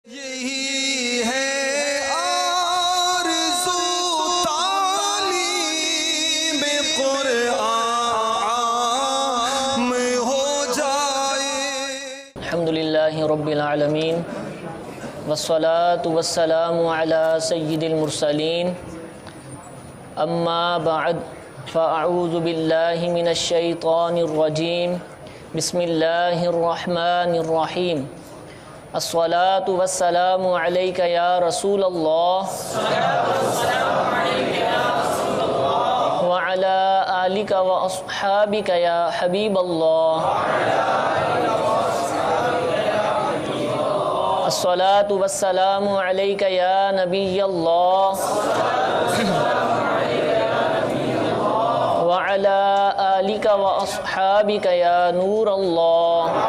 یہی ہے آرزو تعلیم قرآن میں ہو جائے۔ الحمدللہ رب العالمین والصلاة والسلام علی سید المرسلین، اما بعد فاعوذ باللہ من الشیطان الرجیم، بسم اللہ الرحمن الرحیم۔ الصلاة والسلام علیک یا رسول اللہ وعلی آلک واصحابک یا حبیب اللہ۔ الصلاة والسلام علیک یا نبی اللہ وعلی آلک واصحابک یا نور اللہ۔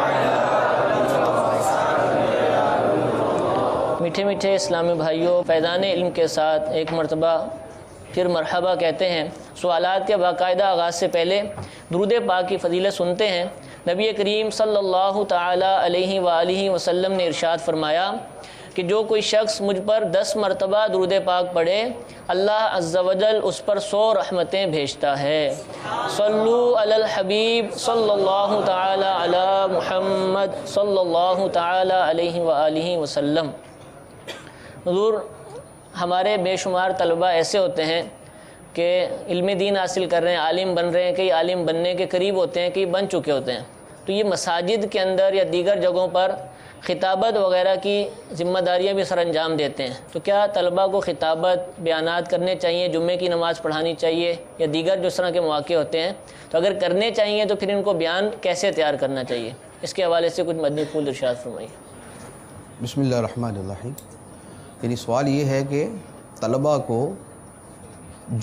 میٹھے میٹھے اسلامی بھائیوں، فیضان علم کے ساتھ ایک مرتبہ پھر مرحبا کہتے ہیں۔ سوالات کے باقاعدہ آغاز سے پہلے درود پاک کی فضیلت سنتے ہیں۔ نبی کریم صلی اللہ تعالی علیہ وآلہ وسلم نے ارشاد فرمایا کہ جو کوئی شخص مجھ پر 10 مرتبہ درود پاک پڑھے، اللہ عز و جل اس پر 100 رحمتیں بھیجتا ہے۔ صلو علی الحبیب صلی اللہ تعالی علی محمد صلی اللہ تعالی علیہ وآلہ وسلم۔ حضور، ہمارے بے شمار طلباء ایسے ہوتے ہیں کہ علم دین حاصل کر رہے ہیں، عالم بن رہے ہیں، کئی عالم بننے کے قریب ہوتے ہیں، کئی بن چکے ہوتے ہیں، تو یہ مساجد کے اندر یا دیگر جگہوں پر خطابت وغیرہ کی ذمہ داریاں بھی سر انجام دیتے ہیں، تو کیا طلباء کو خطابت بیانات کرنے چاہیے، جمعے کی نماز پڑھانی چاہیے یا دیگر جو اس طرح کے مواقع ہوتے ہیں، تو اگر کرنے چاہیے تو پھر ان کو بیان کیسے تیار کرنا چاہیے؟ اس کے حوالے سے کچھ مدنی پھول ارشاد فرمائیے۔ بسم اللہ الرحمن الرحیم۔ یعنی سوال یہ ہے کہ طلباء کو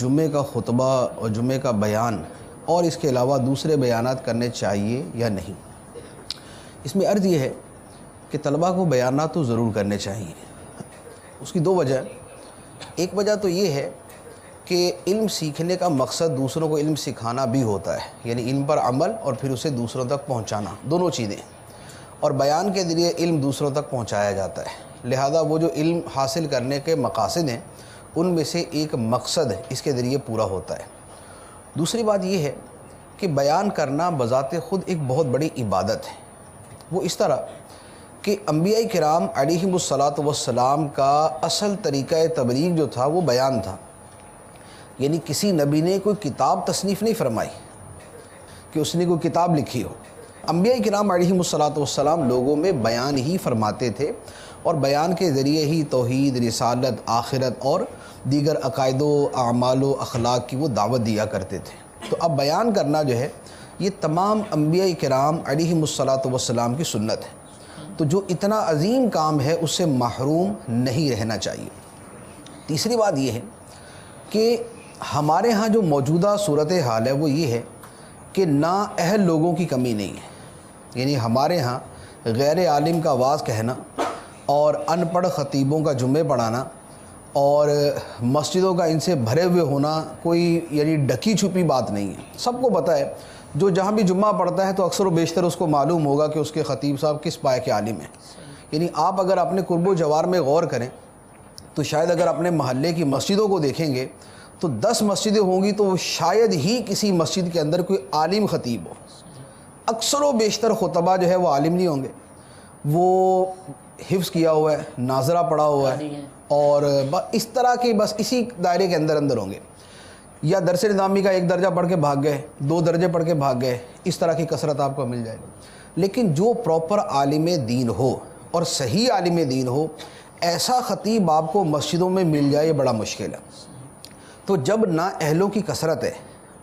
جمعے کا خطبہ اور جمعے کا بیان اور اس کے علاوہ دوسرے بیانات کرنے چاہیے یا نہیں۔ اس میں عرض یہ ہے کہ طلباء کو بیانات تو ضرور کرنے چاہیے۔ اس کی 2 وجہ۔ ایک وجہ تو یہ ہے کہ علم سیکھنے کا مقصد دوسروں کو علم سکھانا بھی ہوتا ہے، یعنی علم پر عمل اور پھر اسے دوسروں تک پہنچانا، دونوں چیزیں، اور بیان کے ذریعے علم دوسروں تک پہنچایا جاتا ہے۔ لہذا وہ جو علم حاصل کرنے کے مقاصد ہیں ان میں سے ایک مقصد اس کے ذریعے پورا ہوتا ہے۔ دوسری بات یہ ہے کہ بیان کرنا بذات خود ایک بہت بڑی عبادت ہے۔ وہ اس طرح کہ انبیاء کرام علیہم الصلاۃ والسلام کا اصل طریقہ تبلیغ جو تھا وہ بیان تھا، یعنی کسی نبی نے کوئی کتاب تصنیف نہیں فرمائی کہ اس نے کوئی کتاب لکھی ہو۔ انبیاء کرام علیہم الصلاۃ والسلام لوگوں میں بیان ہی فرماتے تھے، اور بیان کے ذریعے ہی توحید، رسالت، آخرت اور دیگر عقائد و اعمال و اخلاق کی وہ دعوت دیا کرتے تھے۔ تو اب بیان کرنا جو ہے یہ تمام انبیاء کرام علیہم الصلاۃ والسلام کی سنت ہے، تو جو اتنا عظیم کام ہے اس سے محروم نہیں رہنا چاہیے۔ تیسری بات یہ ہے کہ ہمارے ہاں جو موجودہ صورتحال ہے وہ یہ ہے کہ نااہل لوگوں کی کمی نہیں ہے، یعنی ہمارے ہاں غیر عالم کا واعظ کہنا اور ان پڑھ خطیبوں کا جمعے پڑھانا اور مسجدوں کا ان سے بھرے ہوئے ہونا کوئی یعنی ڈکی چھپی بات نہیں ہے۔ سب کو پتہ ہے، جو جہاں بھی جمعہ پڑھتا ہے تو اکثر و بیشتر اس کو معلوم ہوگا کہ اس کے خطیب صاحب کس پائے کے عالم ہیں۔ یعنی آپ اگر اپنے قرب و جوار میں غور کریں تو شاید اگر اپنے محلے کی مسجدوں کو دیکھیں گے تو 10 مسجدیں ہوں گی تو شاید ہی کسی مسجد کے اندر کوئی عالم خطیب ہو۔ اکثر و بیشتر خطبہ جو ہے وہ عالم نہیں ہوں گے، وہ حفظ کیا ہوا ہے، ناظرہ پڑھا ہوا ہے، اور اس طرح کے بس اسی دائرے کے اندر ہوں گے، یا درس نظامی کا 1 درجہ پڑھ کے بھاگ گئے، 2 درجے پڑھ کے بھاگ گئے، اس طرح کی کثرت آپ کو مل جائے گی۔ لیکن جو پراپر عالم دین ہو اور صحیح عالم دین ہو، ایسا خطیب آپ کو مسجدوں میں مل جائے یہ بڑا مشکل ہے۔ تو جب نااہلوں کی کثرت ہے،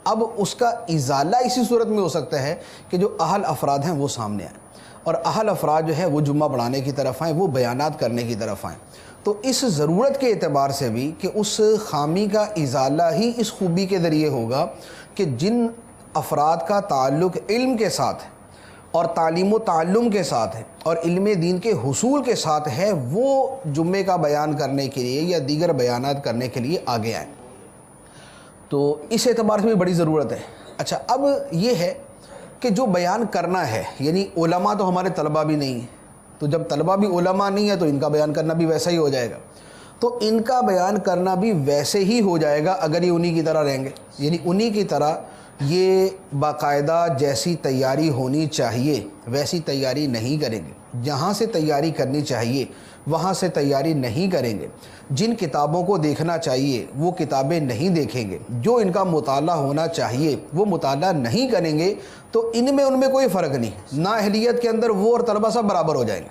اب اس کا ازالہ اسی صورت میں ہو سکتا ہے کہ جو اہل افراد ہیں وہ سامنے آئیں، اور اہل افراد جو ہے وہ جمعہ پڑھانے کی طرف آئیں، وہ بیانات کرنے کی طرف آئیں۔ تو اس ضرورت کے اعتبار سے بھی کہ اس خامی کا ازالہ ہی اس خوبی کے ذریعے ہوگا کہ جن افراد کا تعلق علم کے ساتھ ہے اور تعلیم و تعلم کے ساتھ ہے اور علم دین کے حصول کے ساتھ ہے، وہ جمعے کا بیان کرنے کے لیے یا دیگر بیانات کرنے کے لیے آگے آئیں۔ تو اس اعتبار سے بھی بڑی ضرورت ہے۔ اچھا، اب یہ ہے کہ جو بیان کرنا ہے، یعنی علماء تو ہمارے طلباء بھی نہیں ہیں، تو جب طلبہ بھی علماء نہیں ہے تو ان کا بیان کرنا بھی ویسا ہی ہو جائے گا، تو ان کا بیان کرنا بھی ویسے ہی ہو جائے گا اگر یہ انہی کی طرح رہیں گے، یعنی انہی کی طرح یہ باقاعدہ جیسی تیاری ہونی چاہیے ویسی تیاری نہیں کریں گے، جہاں سے تیاری کرنی چاہیے وہاں سے تیاری نہیں کریں گے، جن کتابوں کو دیکھنا چاہیے وہ کتابیں نہیں دیکھیں گے، جو ان کا مطالعہ ہونا چاہیے وہ مطالعہ نہیں کریں گے، تو ان میں کوئی فرق نہیں، نا اہلیت کے اندر وہ اور طلبہ سب برابر ہو جائیں گے،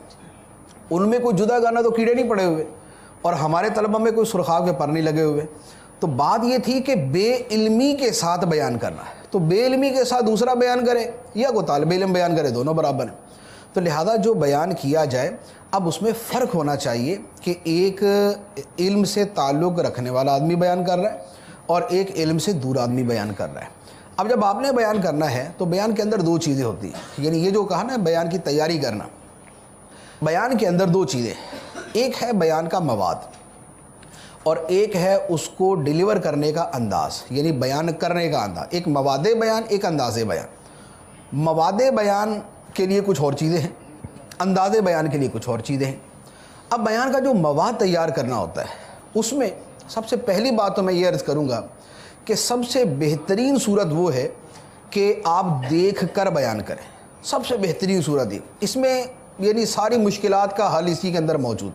ان میں کوئی جدا گانا تو کیڑے نہیں پڑے ہوئے اور ہمارے طلبہ میں کوئی سرخاب کے پر نہیں لگے ہوئے۔ تو بات یہ تھی کہ بے علمی کے ساتھ بیان کرنا ہے، تو بے علمی کے ساتھ دوسرا بیان کرے یا کوئی طالب علم بیان کرے، دونوں برابر ہیں۔ تو لہذا جو بیان کیا جائے اب اس میں فرق ہونا چاہیے کہ ایک علم سے تعلق رکھنے والا آدمی بیان کر رہا ہے اور ایک علم سے دور آدمی بیان کر رہا ہے۔ اب جب آپ نے بیان کرنا ہے تو بیان کے اندر دو چیزیں ہوتی ہیں، یعنی یہ جو کہا نا بیان کی تیاری کرنا، بیان کے اندر دو چیزیں، ایک ہے بیان کا مواد اور ایک ہے اس کو ڈیلیور کرنے کا انداز، یعنی بیان کرنے کا انداز، ایک مواد بیان ایک انداز بیان۔ مواد بیان کے لیے کچھ اور چیزیں ہیں، انداز بیان کے لیے کچھ اور چیزیں ہیں۔ اب بیان کا جو مواد تیار کرنا ہوتا ہے اس میں سب سے پہلی بات تو میں یہ عرض کروں گا کہ سب سے بہترین صورت وہ ہے کہ آپ دیکھ کر بیان کریں، سب سے بہترین صورت یہ، اس میں یعنی ساری مشکلات کا حل اسی کے اندر موجود۔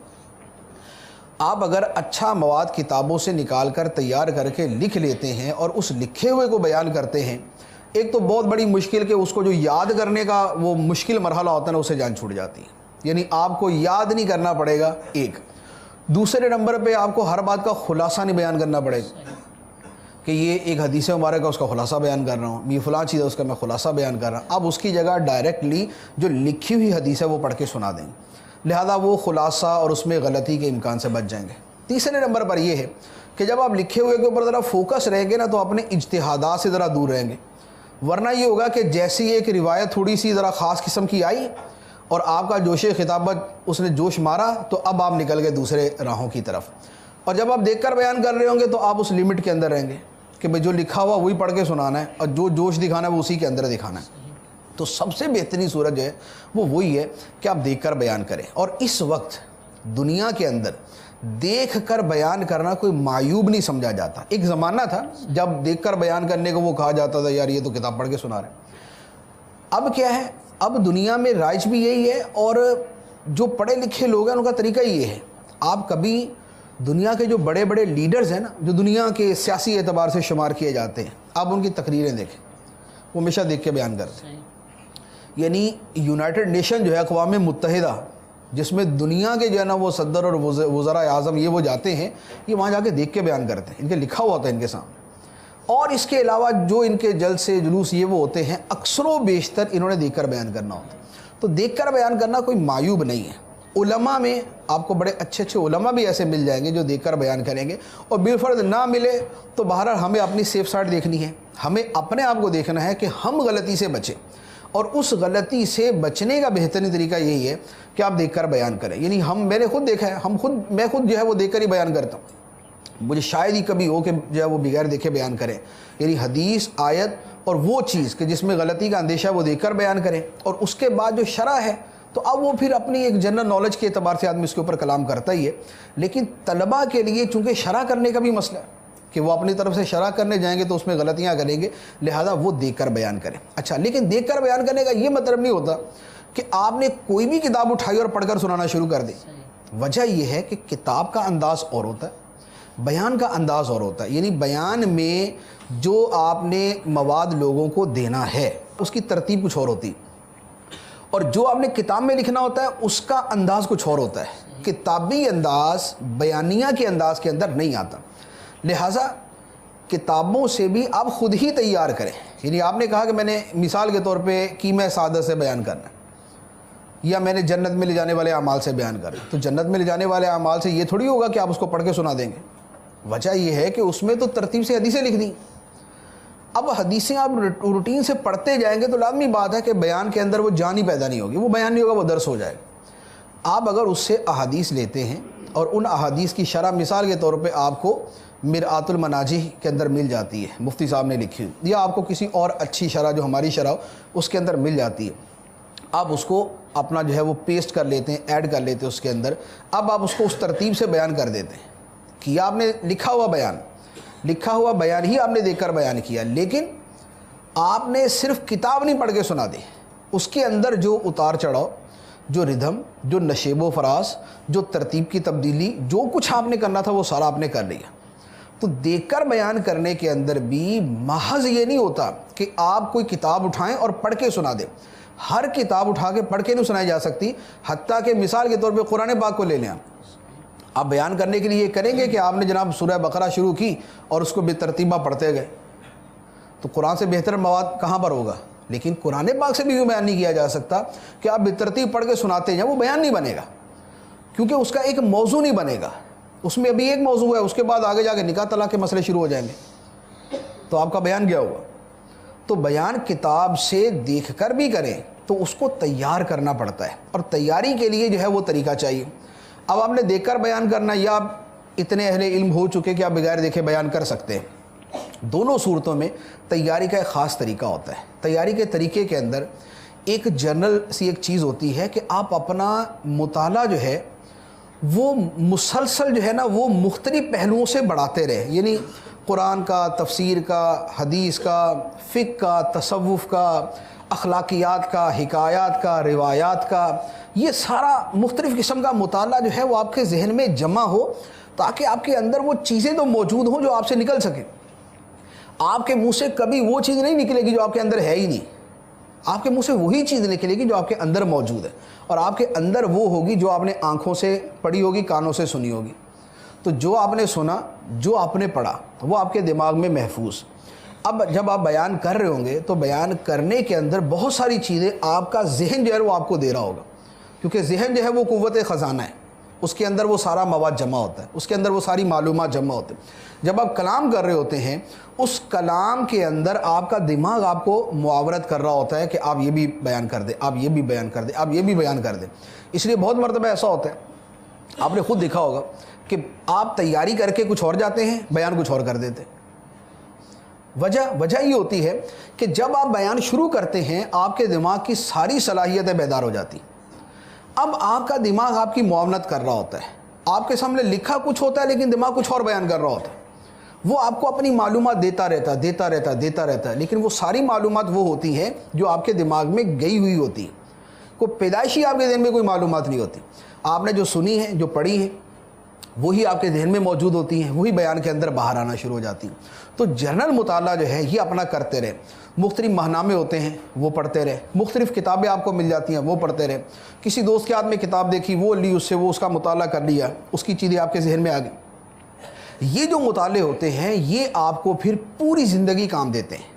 آپ اگر اچھا مواد کتابوں سے نکال کر تیار کر کے لکھ لیتے ہیں اور اس لکھے ہوئے کو بیان کرتے ہیں، ایک تو بہت بڑی مشکل کہ اس کو جو یاد کرنے کا وہ مشکل مرحلہ ہوتا ہے نا، اسے جان چھوٹ جاتی ہے، یعنی آپ کو یاد نہیں کرنا پڑے گا ایک۔ دوسرے نمبر پہ آپ کو ہر بات کا خلاصہ نہیں بیان کرنا پڑے گا کہ یہ ایک حدیث مبارکہ اس کا خلاصہ بیان کر رہا ہوں، یہ فلاں چیز ہے اس کا میں خلاصہ بیان کر رہا ہوں، آپ اس کی جگہ ڈائریکٹلی جو لکھی ہوئی حدیث ہے وہ پڑھ کے سنا دیں گے، لہذا وہ خلاصہ اور اس میں غلطی کے امکان سے بچ جائیں گے۔ تیسرے نمبر پر یہ ہے کہ جب آپ لکھے ہوئے کے اوپر ذرا فوکس رہیں گے نا تو اپنے اجتہادات سے ذرا دور رہیں گے، ورنہ یہ ہوگا کہ جیسی ایک روایت تھوڑی سی ذرا خاص قسم کی آئی اور آپ کا جوش خطابت اس نے جوش مارا تو اب آپ نکل گئے دوسرے راہوں کی طرف، اور جب آپ دیکھ کر بیان کر رہے ہوں گے تو آپ اس لمٹ کے اندر رہیں گے کہ بھئی جو لکھا ہوا وہی پڑھ کے سنانا ہے اور جو جوش دکھانا ہے وہ اسی کے اندر دکھانا ہے۔ تو سب سے بہترین صورت جو ہے وہ وہی ہے کہ آپ دیکھ کر بیان کریں، اور اس وقت دنیا کے اندر دیکھ کر بیان کرنا کوئی معیوب نہیں سمجھا جاتا۔ ایک زمانہ تھا جب دیکھ کر بیان کرنے کو وہ کہا جاتا تھا یار یہ تو کتاب پڑھ کے سنا رہے ہیں۔ اب کیا ہے، اب دنیا میں رائج بھی یہی ہے اور جو پڑھے لکھے لوگ ہیں ان کا طریقہ یہ ہے۔ آپ کبھی دنیا کے جو بڑے بڑے لیڈرز ہیں نا، جو دنیا کے سیاسی اعتبار سے شمار کیے جاتے ہیں، آپ ان کی تقریریں دیکھیں، وہ ہمیشہ دیکھ کے بیان کرتے ہیں۔ یعنی یونائٹڈ نیشن جو ہے، اقوام متحدہ، جس میں دنیا کے جو ہے نا وہ صدر اور وزراء اعظم یہ وہ جاتے ہیں، یہ وہاں جا کے دیکھ کے بیان کرتے ہیں، ان کے لکھا ہوا ہوتا ہے ان کے سامنے۔ اور اس کے علاوہ جو ان کے جلسے جلوس یہ وہ ہوتے ہیں، اکثر و بیشتر انہوں نے دیکھ کر بیان کرنا ہوتا ہے۔ تو دیکھ کر بیان کرنا کوئی معیوب نہیں ہے۔ علماء میں آپ کو بڑے اچھے اچھے علماء بھی ایسے مل جائیں گے جو دیکھ کر بیان کریں گے، اور بالفرض نہ ملے تو بہرحال ہمیں اپنی سیف سائڈ دیکھنی ہے، ہمیں اپنے آپ کو دیکھنا ہے کہ ہم غلطی سے بچیں، اور اس غلطی سے بچنے کا بہترین طریقہ یہی ہے کہ آپ دیکھ کر بیان کریں۔ یعنی میں نے خود دیکھا ہے، میں خود جو ہے وہ دیکھ کر ہی بیان کرتا ہوں، مجھے شاید ہی کبھی ہو کہ جو ہے وہ بغیر دیکھے بیان کریں، یعنی حدیث آیت اور وہ چیز کہ جس میں غلطی کا اندیشہ وہ دیکھ کر بیان کریں، اور اس کے بعد جو شرح ہے تو اب وہ پھر اپنی ایک جنرل نالج کے اعتبار سے آدمی اس کے اوپر کلام کرتا ہی ہے۔ لیکن طلباء کے لیے چونکہ شرح کرنے کا بھی مسئلہ ہے کہ وہ اپنی طرف سے شرح کرنے جائیں گے تو اس میں غلطیاں کریں گے، لہذا وہ دیکھ کر بیان کریں۔ اچھا، لیکن دیکھ کر بیان کرنے کا یہ مطلب نہیں ہوتا کہ آپ نے کوئی بھی کتاب اٹھائی اور پڑھ کر سنانا شروع کر دی۔ وجہ یہ ہے کہ کتاب کا انداز اور ہوتا ہے، بیان کا انداز اور ہوتا ہے، یعنی بیان میں جو آپ نے مواد لوگوں کو دینا ہے اس کی ترتیب کچھ اور ہوتی ہے، اور جو آپ نے کتاب میں لکھنا ہوتا ہے اس کا انداز کچھ اور ہوتا ہے۔ کتابی انداز بیانیہ کے انداز کے اندر نہیں آتا، لہٰذا کتابوں سے بھی آپ خود ہی تیار کریں۔ یعنی آپ نے کہا کہ میں نے مثال کے طور پہ قیمہ سعادت سے بیان کرنا ہے، یا میں نے جنت میں لے جانے والے اعمال سے بیان کرنا ہے، تو جنت میں لے جانے والے اعمال سے یہ تھوڑی ہوگا کہ آپ اس کو پڑھ کے سنا دیں گے۔ وجہ یہ ہے کہ اس میں تو ترتیب سے حدیثیں لکھ دیں۔ اب حدیثیں آپ روٹین سے پڑھتے جائیں گے تو لازمی بات ہے کہ بیان کے اندر وہ جان ہی پیدا نہیں ہوگی، وہ بیان نہیں ہوگا، وہ درس ہو جائے گا۔ آپ اگر اس سے احادیث لیتے ہیں اور ان احادیث کی شرح مثال کے طور پہ آپ کو مرآت المناجح کے اندر مل جاتی ہے، مفتی صاحب نے لکھی ہوئی، یا آپ کو کسی اور اچھی شرح جو ہماری شرح ہو اس کے اندر مل جاتی ہے، آپ اس کو اپنا جو ہے وہ پیسٹ کر لیتے ہیں، ایڈ کر لیتے ہیں اس کے اندر. اب آپ اس کو اس ترتیب سے بیان کر دیتے ہیں کہ آپ نے لکھا ہوا بیان ہی آپ نے دیکھ کر بیان کیا، لیکن آپ نے صرف کتاب نہیں پڑھ کے سنا دی. اس کے اندر جو اتار چڑھاؤ، جو ردھم، جو نشیب و فراز، جو ترتیب کی تبدیلی، جو کچھ آپ نے کرنا تھا وہ سارا آپ نے کر لیا. تو دیکھ کر بیان کرنے کے اندر بھی محض یہ نہیں ہوتا کہ آپ کوئی کتاب اٹھائیں اور پڑھ کے سنا دیں. ہر کتاب اٹھا کے پڑھ کے نہیں سنائی جا سکتی. حتیٰ کہ مثال کے طور پہ قرآن پاک کو لے لیں، آپ بیان کرنے کے لیے یہ کریں گے کہ آپ نے جناب سورہ بقرہ شروع کی اور اس کو بے ترتیبہ پڑھتے گئے، تو قرآن سے بہتر مواد کہاں پر ہوگا؟ لیکن قرآن پاک سے بھی یوں بیان نہیں کیا جا سکتا کہ آپ بے ترتیب پڑھ کے سناتے جائیں، وہ بیان نہیں بنے گا، کیونکہ اس کا ایک موضوع نہیں بنے گا. اس میں ابھی ایک موضوع ہے، اس کے بعد آگے جا کے نکاح طلاق کے مسئلے شروع ہو جائیں گے، تو آپ کا بیان کیا ہوگا؟ تو بیان کتاب سے دیکھ کر بھی کریں تو اس کو تیار کرنا پڑتا ہے، اور تیاری کے لیے جو ہے وہ طریقہ چاہیے. اب آپ نے دیکھ کر بیان کرنا، یا آپ اتنے اہل علم ہو چکے کہ آپ بغیر دیکھے بیان کر سکتے ہیں. دونوں صورتوں میں تیاری کا ایک خاص طریقہ ہوتا ہے. تیاری کے طریقے کے اندر ایک جنرل سی ایک چیز ہوتی ہے کہ آپ اپنا مطالعہ جو ہے وہ مسلسل جو ہے نا وہ مختلف پہلوؤں سے بڑھاتے رہے. یعنی قرآن کا، تفسیر کا، حدیث کا، فقہ کا، تصوف کا، اخلاقیات کا، حکایات کا، روایات کا، یہ سارا مختلف قسم کا مطالعہ جو ہے وہ آپ کے ذہن میں جمع ہو، تاکہ آپ کے اندر وہ چیزیں تو موجود ہوں جو آپ سے نکل سکیں. آپ کے منہ سے کبھی وہ چیز نہیں نکلے گی جو آپ کے اندر ہے ہی نہیں. آپ کے منہ سے وہی چیز نکلے گی جو آپ کے اندر موجود ہے، اور آپ کے اندر وہ ہوگی جو آپ نے آنکھوں سے پڑھی ہوگی، کانوں سے سنی ہوگی. تو جو آپ نے سنا، جو آپ نے پڑھا، وہ آپ کے دماغ میں محفوظ. اب جب آپ بیان کر رہے ہوں گے تو بیان کرنے کے اندر بہت ساری چیزیں آپ کا ذہن جو ہے وہ آپ کو دے رہا ہوگا، کیونکہ ذہن جو ہے وہ قوت خزانہ ہے. اس کے اندر وہ سارا مواد جمع ہوتا ہے، اس کے اندر وہ ساری معلومات جمع ہوتے ہیں. جب آپ کلام کر رہے ہوتے ہیں، اس کلام کے اندر آپ کا دماغ آپ کو معاورت کر رہا ہوتا ہے کہ آپ یہ بھی بیان کر دیں، آپ یہ بھی بیان کر دیں، آپ یہ بھی بیان کر دیں. اس لیے بہت مرتبہ ایسا ہوتا ہے، آپ نے خود دیکھا ہوگا کہ آپ تیاری کر کے کچھ اور جاتے ہیں، بیان کچھ اور کر دیتے. وجہ یہ ہوتی ہے کہ جب آپ بیان شروع کرتے ہیں آپ کے دماغ کی ساری صلاحیتیں بیدار ہو جاتی. اب آپ کا دماغ آپ کی معاونت کر رہا ہوتا ہے، آپ کے سامنے لکھا کچھ ہوتا ہے لیکن دماغ کچھ اور بیان کر رہا ہوتا ہے. وہ آپ کو اپنی معلومات دیتا رہتا ہے، لیکن وہ ساری معلومات وہ ہوتی ہیں جو آپ کے دماغ میں گئی ہوئی ہوتی. کوئی پیدائشی آپ کے ذہن میں کوئی معلومات نہیں ہوتی. آپ نے جو سنی ہے، جو پڑھی ہے، وہی آپ کے ذہن میں موجود ہوتی ہیں، وہی بیان کے اندر باہر آنا شروع ہو جاتی ہیں. تو جنرل مطالعہ جو ہے یہ اپنا کرتے رہے. مختلف ماہنامے ہوتے ہیں وہ پڑھتے رہے، مختلف کتابیں آپ کو مل جاتی ہیں وہ پڑھتے رہے. کسی دوست کے ہاتھ میں کتاب دیکھی، وہ لی، اس سے وہ اس کا مطالعہ کر لیا، اس کی چیزیں آپ کے ذہن میں آ گئی. یہ جو مطالعے ہوتے ہیں یہ آپ کو پھر پوری زندگی کام دیتے ہیں.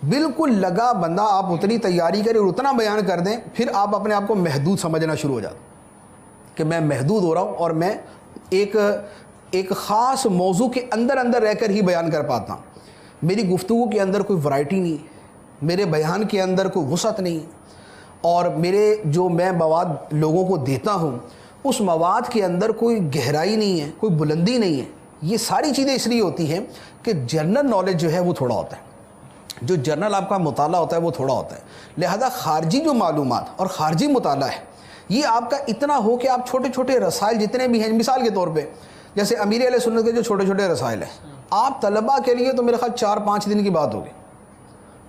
بالکل لگا بندہ آپ اتنی تیاری کریں اور اتنا بیان کر دیں، پھر آپ اپنے آپ کو محدود سمجھنا شروع ہو جاتے کہ میں محدود ہو رہا ہوں اور میں ایک خاص موضوع کے اندر رہ کر ہی بیان کر پاتا ہوں. میری گفتگو کے اندر کوئی ورائٹی نہیں، میرے بیان کے اندر کوئی وسعت نہیں، اور میرے جو میں مواد لوگوں کو دیتا ہوں اس مواد کے اندر کوئی گہرائی نہیں ہے، کوئی بلندی نہیں ہے. یہ ساری چیزیں اس لیے ہوتی ہیں کہ جنرل نالج جو ہے وہ تھوڑا ہوتا ہے، جو جنرل آپ کا مطالعہ ہوتا ہے وہ تھوڑا ہوتا ہے. لہذا خارجی جو معلومات اور خارجی مطالعہ ہے یہ آپ کا اتنا ہو کہ آپ چھوٹے چھوٹے رسائل جتنے بھی ہیں، مثال کے طور پہ جیسے امیر اہل سنت کے جو چھوٹے چھوٹے رسائل ہیں، آپ طلباء کے لیے تو میرے خیال 4-5 دن کی بات ہوگی.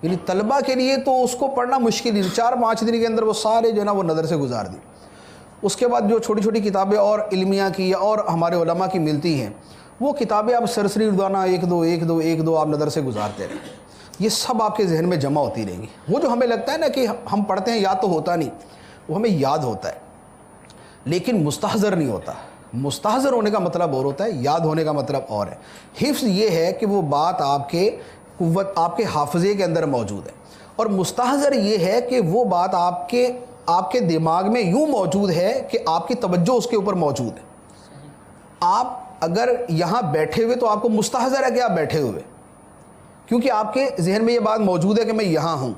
یعنی طلباء کے لیے تو اس کو پڑھنا مشکل ہی، 4-5 دن کے اندر وہ سارے جو ہے نا وہ نظر سے گزار دی. اس کے بعد جو چھوٹی چھوٹی کتابیں اور علمیہ کی یا اور ہمارے علماء کی ملتی ہیں، وہ کتابیں آپ سرسری اردوانہ ایک دو آپ نظر سے گزارتے رہیں. یہ سب آپ کے ذہن میں جمع ہوتی رہیں گی. وہ جو ہمیں لگتا ہے نا کہ ہم پڑھتے ہیں یاد تو ہوتا نہیں، وہ ہمیں یاد ہوتا ہے لیکن مستحضر نہیں ہوتا. مستحضر ہونے کا مطلب اور ہوتا ہے، یاد ہونے کا مطلب اور ہے. حفظ یہ ہے کہ وہ بات آپ کے حافظے کے اندر موجود ہے، اور مستحضر یہ ہے کہ وہ بات آپ کے دماغ میں یوں موجود ہے کہ آپ کی توجہ اس کے اوپر موجود ہے. آپ اگر یہاں بیٹھے ہوئے تو آپ کو مستحضر ہے کہ آپ بیٹھے ہوئے، کیونکہ آپ کے ذہن میں یہ بات موجود ہے کہ میں یہاں ہوں.